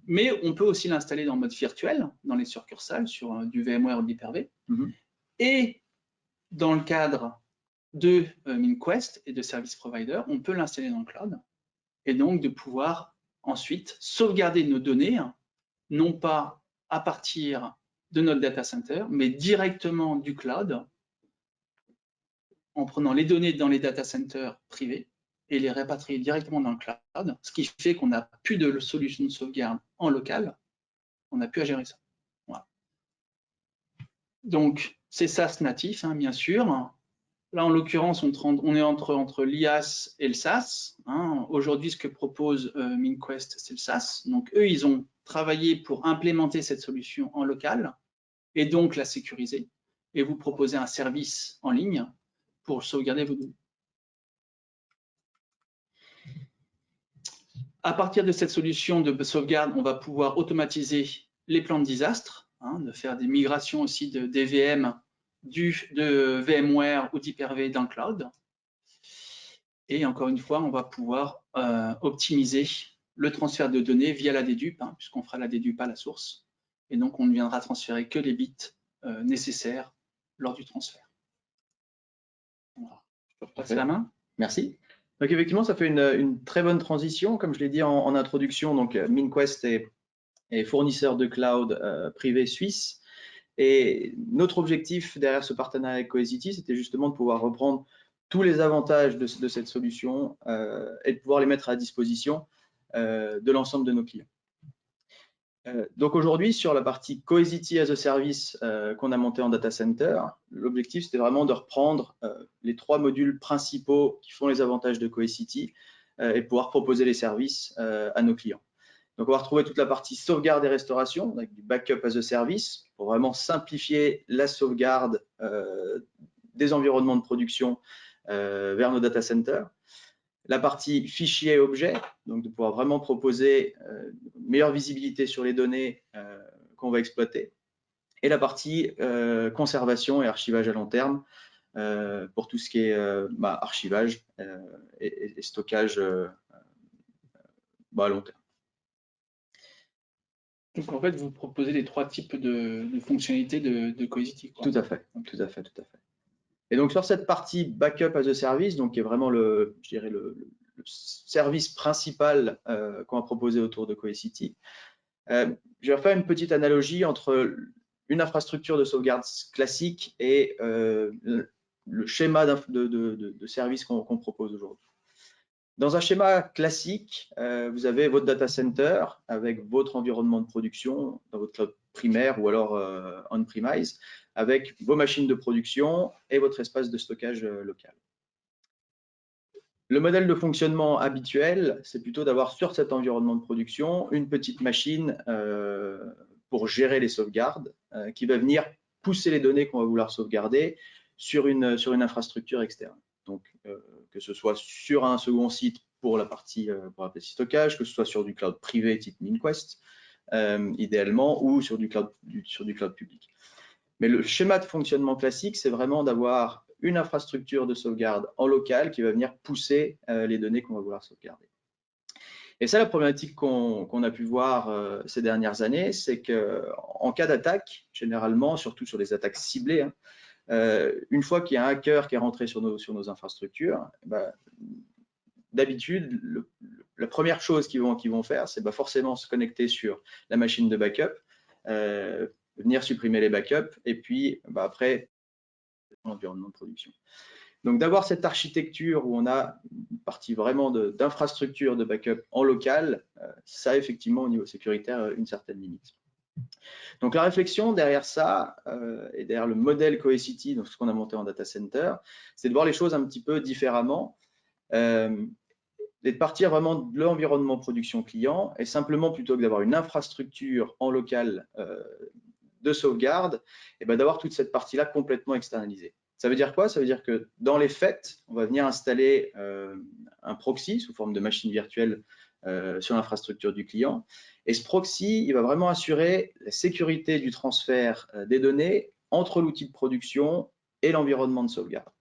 Mais on peut aussi l'installer dans mode virtuel, dans les succursales, sur du VMware ou de l'Hyper-V. Et dans le cadre de MinQuest et de Service Provider, on peut l'installer dans le cloud et donc de pouvoir ensuite sauvegarder nos données, non pas à partir de notre data center, mais directement du cloud, en prenant les données dans les data centers privés et les répatrier directement dans le cloud, ce qui fait qu'on n'a plus de solution de sauvegarde en local, on n'a plus à gérer ça. Voilà. Donc, c'est SaaS natif, bien sûr. Là, en l'occurrence, on est entre l'IaaS et le SaaS. Aujourd'hui, ce que propose MinQuest, c'est le SaaS. Donc, eux, ils ont travaillé pour implémenter cette solution en local et donc la sécuriser et vous proposer un service en ligne pour sauvegarder vos données. À partir de cette solution de sauvegarde, on va pouvoir automatiser les plans de désastre, de faire des migrations aussi des VM de VMware ou d'Hyper-V dans le cloud. Et encore une fois, on va pouvoir optimiser le transfert de données via la dédupe, puisqu'on fera la dédupe à la source. Et donc, on ne viendra transférer que les bits nécessaires lors du transfert. Voilà. Je peux repasser la main. Merci. Donc, effectivement, ça fait une très bonne transition. Comme je l'ai dit en introduction, donc MinQuest est fournisseur de cloud privé suisse. Et notre objectif derrière ce partenariat avec Cohesity, c'était justement de pouvoir reprendre tous les avantages de cette solution et de pouvoir les mettre à disposition de l'ensemble de nos clients. Donc aujourd'hui, sur la partie Cohesity as a Service qu'on a monté en data center, l'objectif c'était vraiment de reprendre les 3 modules principaux qui font les avantages de Cohesity et pouvoir proposer les services à nos clients. Donc on va retrouver toute la partie sauvegarde et restauration avec du backup as a service pour vraiment simplifier la sauvegarde des environnements de production vers nos data centers. La partie fichiers et objets, donc de pouvoir vraiment proposer une meilleure visibilité sur les données qu'on va exploiter. Et la partie conservation et archivage à long terme pour tout ce qui est archivage et stockage à long terme. Donc en fait, vous proposez les 3 types de fonctionnalités de Cohesity, quoi. Tout à fait, tout à fait, tout à fait. Et donc sur cette partie backup as a service, donc qui est vraiment le service principal qu'on va proposer autour de Cohesity, je vais refaire une petite analogie entre une infrastructure de sauvegarde classique et le schéma de service qu'on propose aujourd'hui. Dans un schéma classique, vous avez votre data center avec votre environnement de production dans votre cloud primaire ou alors on-premise, avec vos machines de production et votre espace de stockage local. Le modèle de fonctionnement habituel, c'est plutôt d'avoir sur cet environnement de production une petite machine pour gérer les sauvegardes qui va venir pousser les données qu'on va vouloir sauvegarder sur une infrastructure externe. Donc, que ce soit sur un second site pour la partie stockage, que ce soit sur du cloud privé type MinQuest, idéalement, ou sur du cloud public. Mais le schéma de fonctionnement classique, c'est vraiment d'avoir une infrastructure de sauvegarde en local qui va venir pousser les données qu'on va vouloir sauvegarder. Et ça, la problématique qu'on a pu voir ces dernières années, c'est qu'en cas d'attaque, généralement, surtout sur les attaques ciblées, une fois qu'il y a un hacker qui est rentré sur nos infrastructures, d'habitude, la première chose qu'ils vont faire, c'est forcément se connecter sur la machine de backup, venir supprimer les backups et puis après l'environnement de production. Donc d'avoir cette architecture où on a une partie vraiment d'infrastructure de backup en local, ça a effectivement au niveau sécuritaire une certaine limite. Donc la réflexion derrière ça et derrière le modèle Cohesity, donc ce qu'on a monté en data center, c'est de voir les choses un petit peu différemment et de partir vraiment de l'environnement production client et simplement plutôt que d'avoir une infrastructure en local de sauvegarde, et d'avoir toute cette partie-là complètement externalisée. Ça veut dire quoi? Ça veut dire que dans les faits, on va venir installer un proxy sous forme de machine virtuelle sur l'infrastructure du client. Et ce proxy, il va vraiment assurer la sécurité du transfert des données entre l'outil de production et l'environnement de sauvegarde.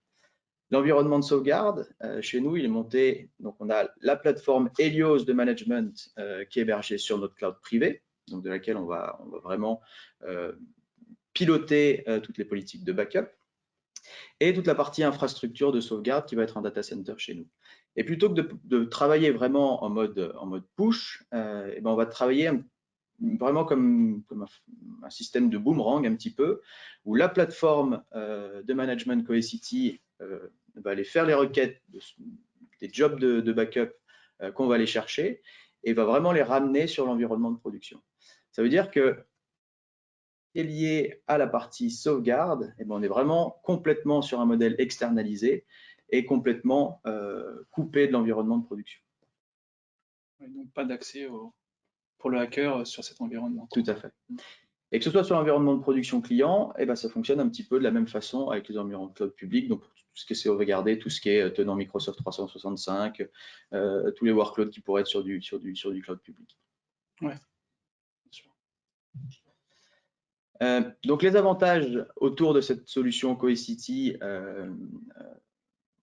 L'environnement de sauvegarde, chez nous, il est monté, donc on a la plateforme Helios de management qui est hébergée sur notre cloud privé, donc de laquelle on va vraiment piloter toutes les politiques de backup, et toute la partie infrastructure de sauvegarde qui va être un data center chez nous. Et plutôt que de travailler vraiment en mode push, on va travailler vraiment comme un système de boomerang un petit peu, où la plateforme de management Cohesity va aller faire les requêtes des jobs de backup qu'on va aller chercher et va vraiment les ramener sur l'environnement de production. Ça veut dire que est lié à la partie sauvegarde, on est vraiment complètement sur un modèle externalisé et complètement coupé de l'environnement de production. Et donc pas d'accès pour le hacker sur cet environnement. Tout à fait. Et que ce soit sur l'environnement de production client, ça fonctionne un petit peu de la même façon avec les environnements de cloud public, donc tout ce qui est sauvegardé, tout ce qui est tenant Microsoft 365, tous les workloads qui pourraient être sur du cloud public. Ouais. Donc les avantages autour de cette solution Cohesity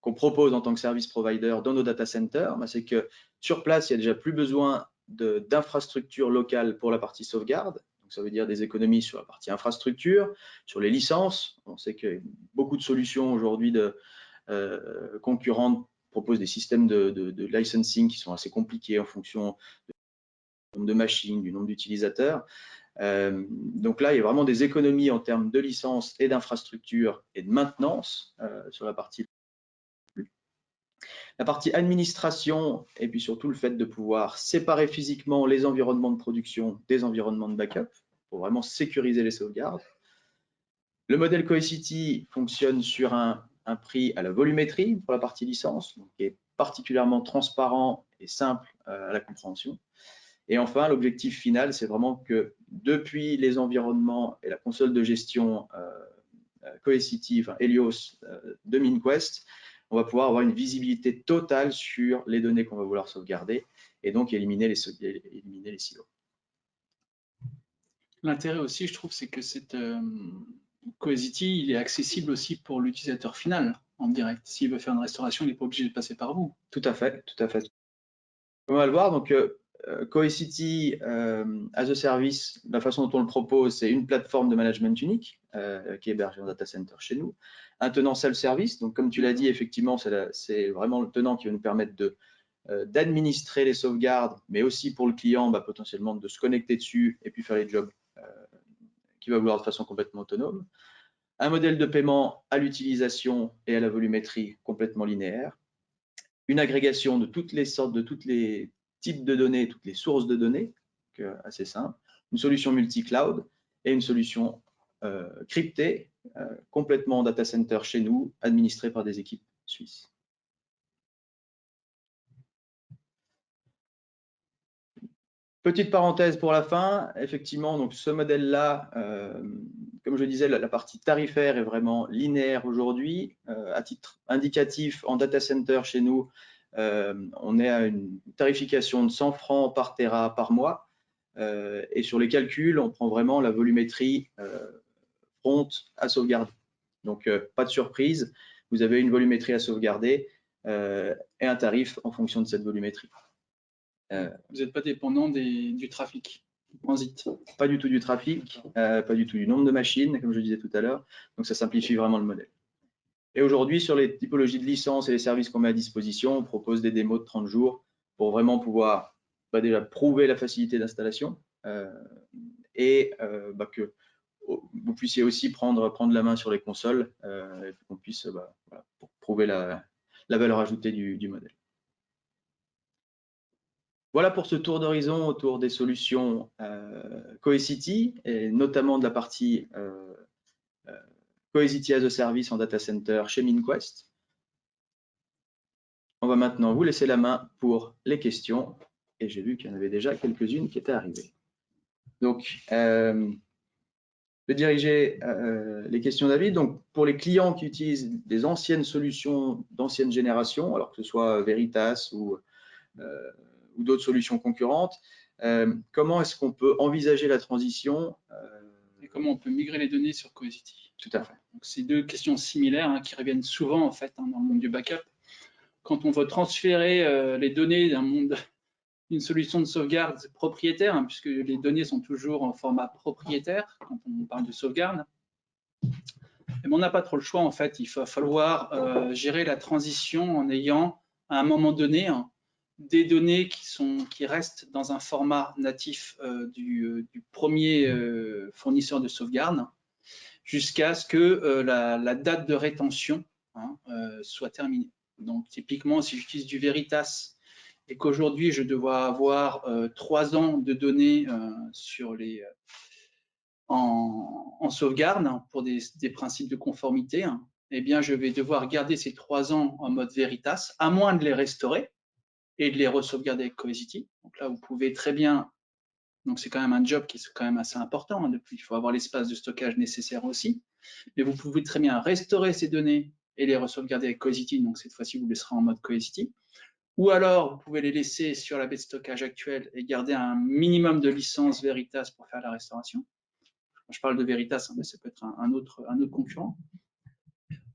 qu'on propose en tant que service provider dans nos data centers, c'est que sur place, il n'y a déjà plus besoin d'infrastructures locales pour la partie sauvegarde. Donc ça veut dire des économies sur la partie infrastructure, sur les licences. On sait que beaucoup de solutions aujourd'hui concurrentes proposent des systèmes de licensing qui sont assez compliqués en fonction du nombre de machines, du nombre d'utilisateurs. Donc là, il y a vraiment des économies en termes de licences et d'infrastructure et de maintenance sur la partie. La partie administration et puis surtout le fait de pouvoir séparer physiquement les environnements de production des environnements de backup pour vraiment sécuriser les sauvegardes. Le modèle Cohesity fonctionne sur un prix à la volumétrie pour la partie licence, donc qui est particulièrement transparent et simple à la compréhension. Et enfin, l'objectif final, c'est vraiment que depuis les environnements et la console de gestion Cohesity, enfin Helios de MinQuest, on va pouvoir avoir une visibilité totale sur les données qu'on va vouloir sauvegarder et donc éliminer les silos. L'intérêt aussi, je trouve, c'est que cette Cohesity, il est accessible aussi pour l'utilisateur final en direct. S'il veut faire une restauration, il n'est pas obligé de passer par vous. Tout à fait, tout à fait. On va le voir, donc Cohesity as a service, la façon dont on le propose, c'est une plateforme de management unique qui est hébergée en data center chez nous. Un tenant self-service, donc comme tu l'as dit, effectivement, c'est vraiment le tenant qui va nous permettre d'administrer les sauvegardes, mais aussi pour le client, potentiellement de se connecter dessus et puis faire les jobs qu'il va vouloir de façon complètement autonome. Un modèle de paiement à l'utilisation et à la volumétrie complètement linéaire. Une agrégation de toutes les sortes, de tous les types de données, toutes les sources de données, assez simple. Une solution multi-cloud et une solution cryptée, complètement en data center chez nous, administrée par des équipes suisses. Petite parenthèse pour la fin, effectivement, donc ce modèle-là, comme je disais, la partie tarifaire est vraiment linéaire aujourd'hui. À titre indicatif, en data center chez nous, on est à une tarification de 100 francs par Tera par mois. Et sur les calculs, on prend vraiment la volumétrie front à sauvegarder. Donc, pas de surprise, vous avez une volumétrie à sauvegarder et un tarif en fonction de cette volumétrie. Vous n'êtes pas dépendant du trafic, du transit. Pas du tout du trafic, pas du tout du nombre de machines, comme je disais tout à l'heure. Donc, ça simplifie vraiment le modèle. Et aujourd'hui, sur les typologies de licences et les services qu'on met à disposition, on propose des démos de 30 jours pour vraiment pouvoir déjà prouver la facilité d'installation et que vous puissiez aussi prendre la main sur les consoles et qu'on puisse voilà, pour prouver la valeur ajoutée du modèle. Voilà pour ce tour d'horizon autour des solutions Cohesity et notamment de la partie Cohesity as a service en data center chez MinQuest. On va maintenant vous laisser la main pour les questions et j'ai vu qu'il y en avait déjà quelques-unes qui étaient arrivées. Donc, je vais diriger les questions David. Donc, pour les clients qui utilisent des anciennes solutions d'ancienne génération, alors que ce soit Veritas ou d'autres solutions concurrentes, comment est-ce qu'on peut envisager la transition et comment on peut migrer les données sur Cohesity? Tout à fait. Donc, c'est deux questions similaires qui reviennent souvent en fait dans le monde du backup. Quand on veut transférer les données d'une solution de sauvegarde propriétaire, puisque les données sont toujours en format propriétaire quand on parle de sauvegarde, mais on n'a pas trop le choix en fait. Il va falloir gérer la transition en ayant à un moment donné des données qui restent dans un format natif du premier fournisseur de sauvegarde jusqu'à ce que la date de rétention soit terminée. Donc typiquement, si j'utilise du Veritas et qu'aujourd'hui je dois avoir 3 ans de données en sauvegarde pour des principes de conformité, eh bien je vais devoir garder ces 3 ans en mode Veritas, à moins de les restaurer et de les re-sauvegarder avec Cohesity. Donc là, vous pouvez très bien, donc c'est quand même un job qui est quand même assez important, il faut avoir l'espace de stockage nécessaire aussi, mais vous pouvez très bien restaurer ces données et les re-sauvegarder avec Cohesity, donc cette fois-ci, vous les serez en mode Cohesity. Ou alors, vous pouvez les laisser sur la baie de stockage actuelle et garder un minimum de licence Veritas pour faire la restauration. Je parle de Veritas, mais ça peut être un autre concurrent.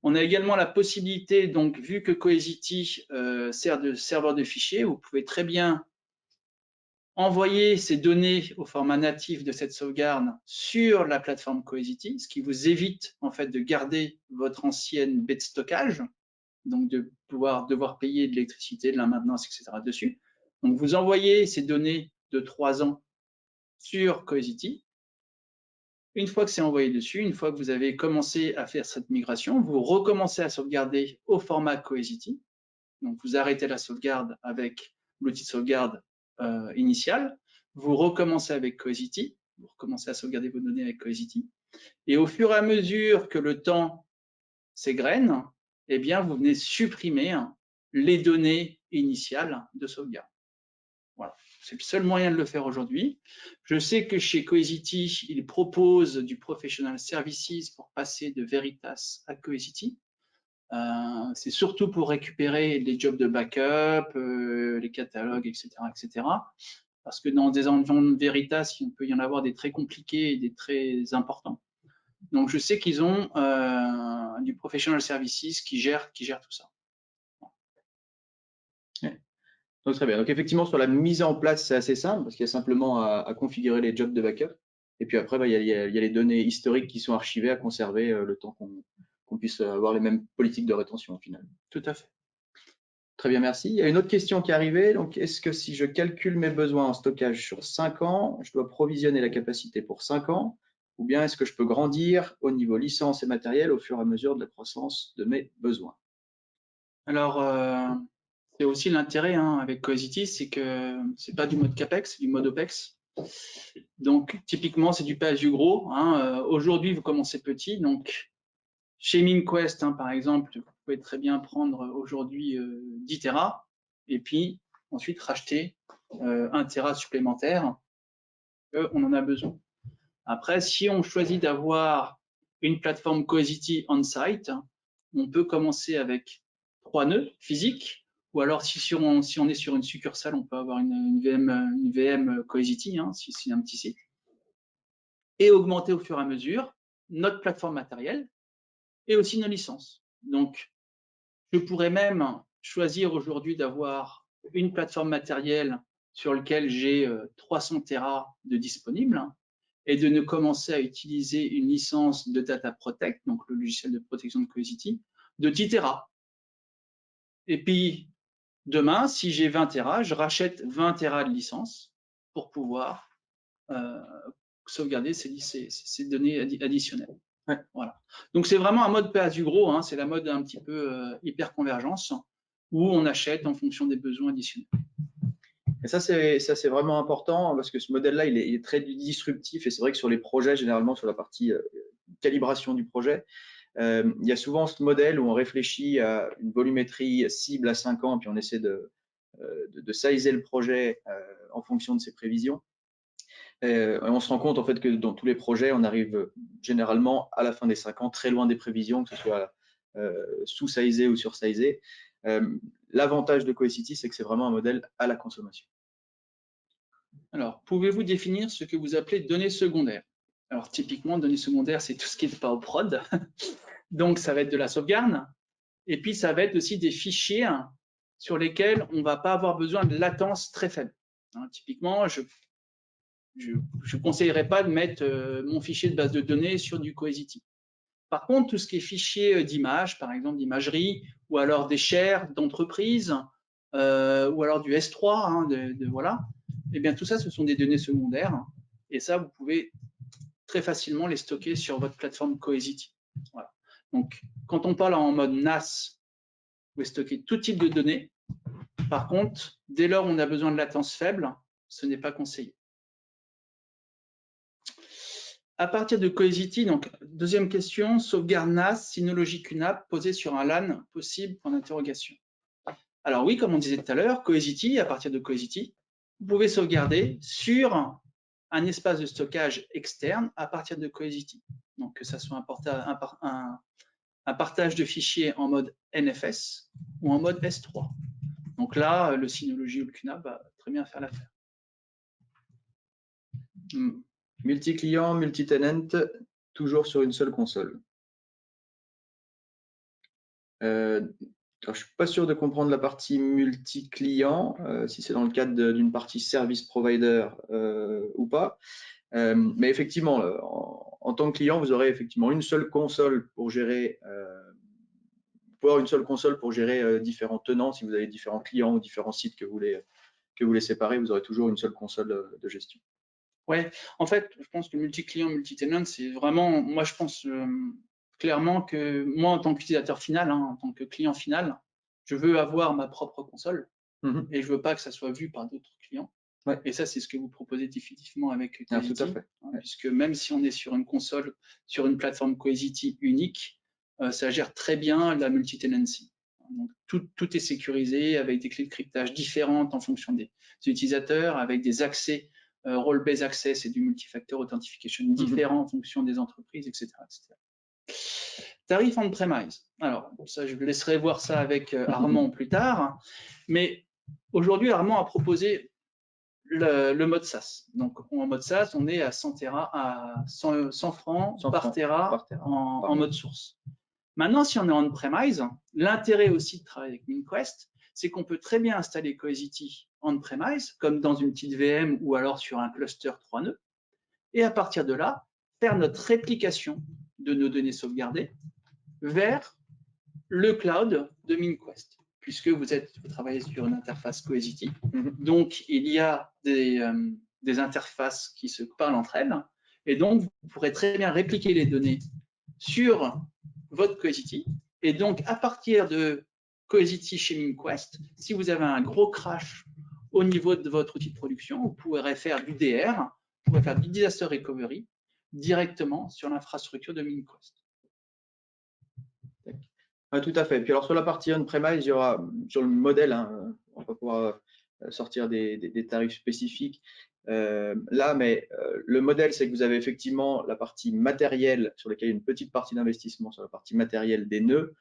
On a également la possibilité, donc vu que Cohesity sert de serveur de fichiers, vous pouvez très bien envoyer ces données au format natif de cette sauvegarde sur la plateforme Cohesity, ce qui vous évite en fait de garder votre ancienne baie de stockage, donc de devoir payer de l'électricité, de la maintenance, etc. dessus. Donc vous envoyez ces données de 3 ans sur Cohesity. Une fois que c'est envoyé dessus, une fois que vous avez commencé à faire cette migration, vous recommencez à sauvegarder au format Cohesity. Donc, vous arrêtez la sauvegarde avec l'outil de sauvegarde initial, vous recommencez avec Cohesity, vous recommencez à sauvegarder vos données avec Cohesity, et au fur et à mesure que le temps s'égrène, eh bien, vous venez supprimer les données initiales de sauvegarde. Voilà, c'est le seul moyen de le faire aujourd'hui. Je sais que chez Cohesity, ils proposent du Professional Services pour passer de Veritas à Cohesity. C'est surtout pour récupérer les jobs de backup, les catalogues, etc., etc. Parce que dans des environnements Veritas, il peut y en avoir des très compliqués et des très importants. Donc, je sais qu'ils ont du Professional Services qui gère tout ça. Ouais. Donc, très bien. Donc, effectivement, sur la mise en place, c'est assez simple parce qu'il y a simplement à configurer les jobs de backup. Et puis après, il y a les données historiques qui sont archivées à conserver le temps qu'on puisse avoir les mêmes politiques de rétention au final. Tout à fait. Très bien, merci. Il y a une autre question qui est arrivée. Donc, est-ce que si je calcule mes besoins en stockage sur 5 ans, je dois provisionner la capacité pour 5 ans? Ou bien est-ce que je peux grandir au niveau licence et matériel au fur et à mesure de la croissance de mes besoins? Alors, c'est aussi l'intérêt avec Cohesity, c'est que c'est pas du mode CAPEX, c'est du mode OPEX. Donc, typiquement, c'est du pay as you grow. Aujourd'hui, vous commencez petit. Donc, chez MinQuest, par exemple, vous pouvez très bien prendre aujourd'hui 10 Tera et puis ensuite racheter 1 Tera supplémentaire. On en a besoin. Après, si on choisit d'avoir une plateforme Cohesity on-site, on peut commencer avec 3 nœuds physiques, ou alors si on est sur une succursale, on peut avoir une VM Cohesity, si c'est un petit site, et augmenter au fur et à mesure notre plateforme matérielle et aussi nos licences. Donc, je pourrais même choisir aujourd'hui d'avoir une plateforme matérielle sur laquelle j'ai 300 Tera de disponible, et de ne commencer à utiliser une licence de Data Protect, donc le logiciel de protection de Cohesity, de 10 Tera. Et puis, demain, si j'ai 20 Tera, je rachète 20 Tera de licence pour pouvoir sauvegarder ces données additionnelles. Ouais. Voilà. Donc, c'est vraiment un mode pay as you grow, c'est la mode un petit peu hyper convergence, où on achète en fonction des besoins additionnels. Et ça, c'est vraiment important parce que ce modèle-là, il est très disruptif. Et c'est vrai que sur les projets, généralement sur la partie calibration du projet, il y a souvent ce modèle où on réfléchit à une volumétrie cible à 5 ans, puis on essaie de sizer le projet en fonction de ses prévisions. Et on se rend compte en fait que dans tous les projets, on arrive généralement à la fin des 5 ans très loin des prévisions, que ce soit sous-sizé ou sur-sizé. L'avantage de Cohesity, c'est que c'est vraiment un modèle à la consommation. Alors, pouvez-vous définir ce que vous appelez données secondaires? Alors, typiquement, données secondaires, c'est tout ce qui n'est pas au prod. Donc, ça va être de la sauvegarde. Et puis, ça va être aussi des fichiers sur lesquels on ne va pas avoir besoin de latence très faible. Typiquement, je ne conseillerais pas de mettre mon fichier de base de données sur du Cohesity. Par contre, tout ce qui est fichier d'images, par exemple d'imagerie, ou alors des shares d'entreprise, ou alors du S3, voilà, eh bien tout ça, ce sont des données secondaires. Et ça, vous pouvez très facilement les stocker sur votre plateforme Cohesity. Voilà. Donc, quand on parle en mode NAS, vous pouvez stocker tout type de données. Par contre, dès lors où on a besoin de latence faible, ce n'est pas conseillé. À partir de Cohesity, donc deuxième question, sauvegarde NAS, Synology QNAP posée sur un LAN possible, point d'interrogation. Alors oui, comme on disait tout à l'heure, Cohesity, à partir de Cohesity, vous pouvez sauvegarder sur un espace de stockage externe à partir de Cohesity. Donc que ça soit un partage de fichiers en mode NFS ou en mode S3. Donc là, le Synology ou le QNAP va très bien faire l'affaire. Multi-client, multi-tenant, toujours sur une seule console. Alors, je ne suis pas sûr de comprendre la partie multi-client, si c'est dans le cadre d'une partie service provider ou pas. Mais effectivement, en tant que client, vous aurez effectivement une seule console pour gérer, différents tenants. Si vous avez différents clients ou différents sites que vous voulez séparer, vous aurez toujours une seule console de gestion. Ouais, en fait, je pense que multi-client, multi-tenant, c'est vraiment, moi je pense clairement que moi en tant qu'utilisateur final, en tant que client final, je veux avoir ma propre console et je veux pas que ça soit vu par d'autres clients. Ouais. Et ça, c'est ce que vous proposez définitivement avec Ah, Cohesity, tout à fait. hein, puisque même si on est sur une console, sur une plateforme Cohesity unique, ça gère très bien la multi-tenancy. Donc, tout est sécurisé avec des clés de cryptage différentes en fonction des utilisateurs, avec des accès, role-based access et du multifactor authentication différents en fonction des entreprises, etc. Tarif on-premise. Alors, ça, je vous laisserai voir ça avec Armand plus tard. Mais aujourd'hui, Armand a proposé le mode SaaS. Donc, en mode SaaS, on est à 100 francs par Tera en mode source. Maintenant, si on est on-premise, l'intérêt aussi de travailler avec MinQuest, c'est qu'on peut très bien installer Cohesity on-premise, comme dans une petite VM ou alors sur un cluster 3 nœuds. Et à partir de là, faire notre réplication de nos données sauvegardées vers le cloud de MinQuest, puisque vous travaillez sur une interface Cohesity. Donc, il y a des interfaces qui se parlent entre elles, et donc, vous pourrez très bien répliquer les données sur votre Cohesity, et donc, à partir de Cohesity chez MinQuest, si vous avez un gros crash au niveau de votre outil de production, vous pourrez faire du DR, vous pourrez faire du disaster recovery directement sur l'infrastructure de MinQuest. Ah, tout à fait. Puis alors sur la partie on-premise, il y aura sur le modèle, hein, on va pouvoir sortir des tarifs spécifiques là, mais le modèle, c'est que vous avez effectivement la partie matérielle sur laquelle il y a une petite partie d'investissement sur la partie matérielle des nœuds.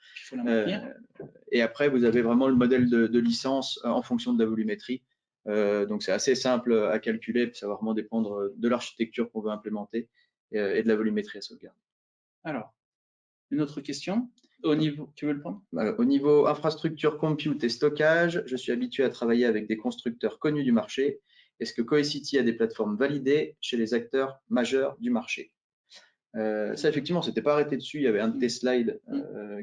Et après, vous avez vraiment le modèle de licence en fonction de la volumétrie. Donc c'est assez simple à calculer, puis ça va vraiment dépendre de l'architecture qu'on veut implémenter et de la volumétrie à sauvegarder. Alors, une autre question au niveau, tu veux le prendre? Au niveau infrastructure, compute et stockage, je suis habitué à travailler avec des constructeurs connus du marché. Est-ce que Cohesity a des plateformes validées chez les acteurs majeurs du marché? Ça, effectivement, c'était pas arrêté dessus. Il y avait un de tes slides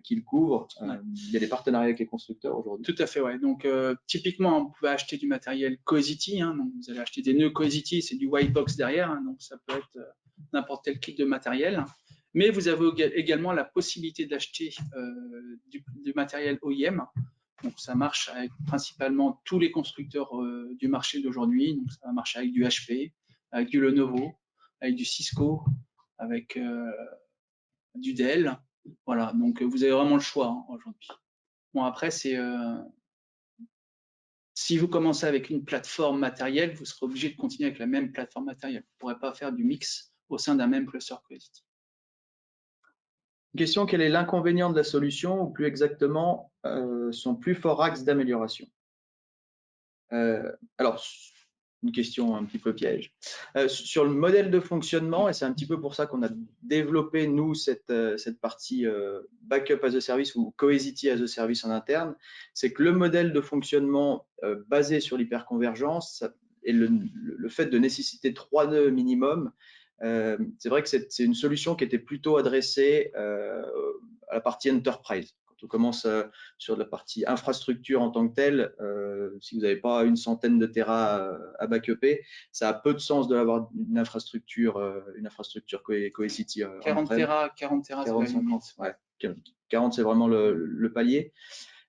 qui le couvre. Il y a des partenariats avec les constructeurs aujourd'hui. Tout à fait, ouais. Donc, typiquement, vous pouvez acheter du matériel Cohesity. Hein, donc, vous allez acheter des nœuds Cohesity, c'est du white box derrière. Hein, donc, ça peut être n'importe quel kit de matériel. Mais vous avez également la possibilité d'acheter du matériel OEM. Donc, ça marche avec principalement tous les constructeurs du marché d'aujourd'hui. Donc, ça va marcher avec du HP, avec du Lenovo, avec du Cisco, avec du Dell. Voilà, donc vous avez vraiment le choix hein, aujourd'hui. Bon, après, c'est si vous commencez avec une plateforme matérielle, vous serez obligé de continuer avec la même plateforme matérielle. Vous ne pourrez pas faire du mix au sein d'un même cluster Cohesity. Question, quel est l'inconvénient de la solution, ou plus exactement, son plus fort axe d'amélioration? Alors, une question un petit peu piège. Sur le modèle de fonctionnement, et c'est un petit peu pour ça qu'on a développé, nous, cette partie Backup as a Service ou Cohesity as a Service en interne, c'est que le modèle de fonctionnement basé sur l'hyperconvergence et le fait de nécessiter 3 nœuds minimum, c'est vrai que c'est une solution qui était plutôt adressée à la partie Enterprise. On commence sur la partie infrastructure en tant que telle, si vous n'avez pas une centaine de Tera à backuper, ça a peu de sens de l'avoir une infrastructure Cohesity. 40 Tera, 40 Tera, 40, 50, ouais. 40, c'est vraiment le palier.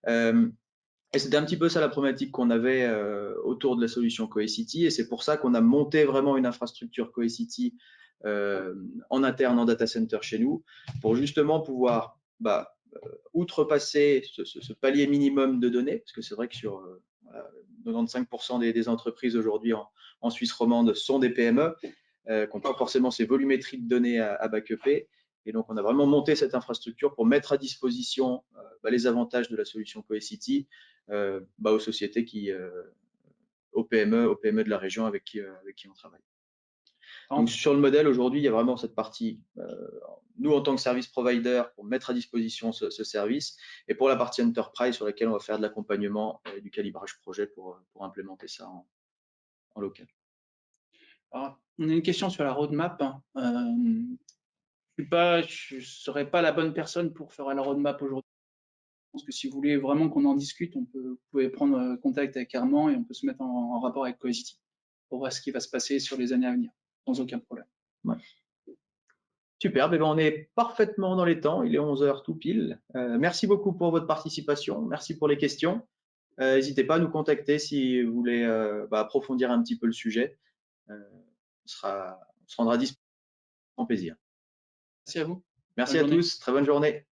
Et c'était un petit peu ça la problématique qu'on avait autour de la solution Cohesity, et c'est pour ça qu'on a monté vraiment une infrastructure Cohesity en interne en data center chez nous, pour justement pouvoir outrepasser ce palier minimum de données, parce que c'est vrai que sur 95% des entreprises aujourd'hui en Suisse romande sont des PME, qui n'ont pas forcément ces volumétries de données à backuper. Et donc, on a vraiment monté cette infrastructure pour mettre à disposition les avantages de la solution Cohesity aux sociétés aux PME de la région avec qui on travaille. Donc, sur le modèle, aujourd'hui, il y a vraiment cette partie, nous, en tant que service provider, pour mettre à disposition ce service, et pour la partie enterprise, sur laquelle on va faire de l'accompagnement et du calibrage projet pour implémenter ça en local. Alors, on a une question sur la roadmap. Je ne serais pas la bonne personne pour faire la roadmap aujourd'hui. Je pense que si vous voulez vraiment qu'on en discute, vous pouvez prendre contact avec Armand et on peut se mettre en rapport avec Cohesity pour voir ce qui va se passer sur les années à venir, sans aucun problème. Ouais. Superbe, eh ben, on est parfaitement dans les temps, il est 11 heures tout pile. Merci beaucoup pour votre participation, merci pour les questions. N'hésitez pas à nous contacter si vous voulez approfondir un petit peu le sujet. On se rendra disponible avec plaisir. Merci à vous. Merci Bonne à journée. tous, très bonne journée.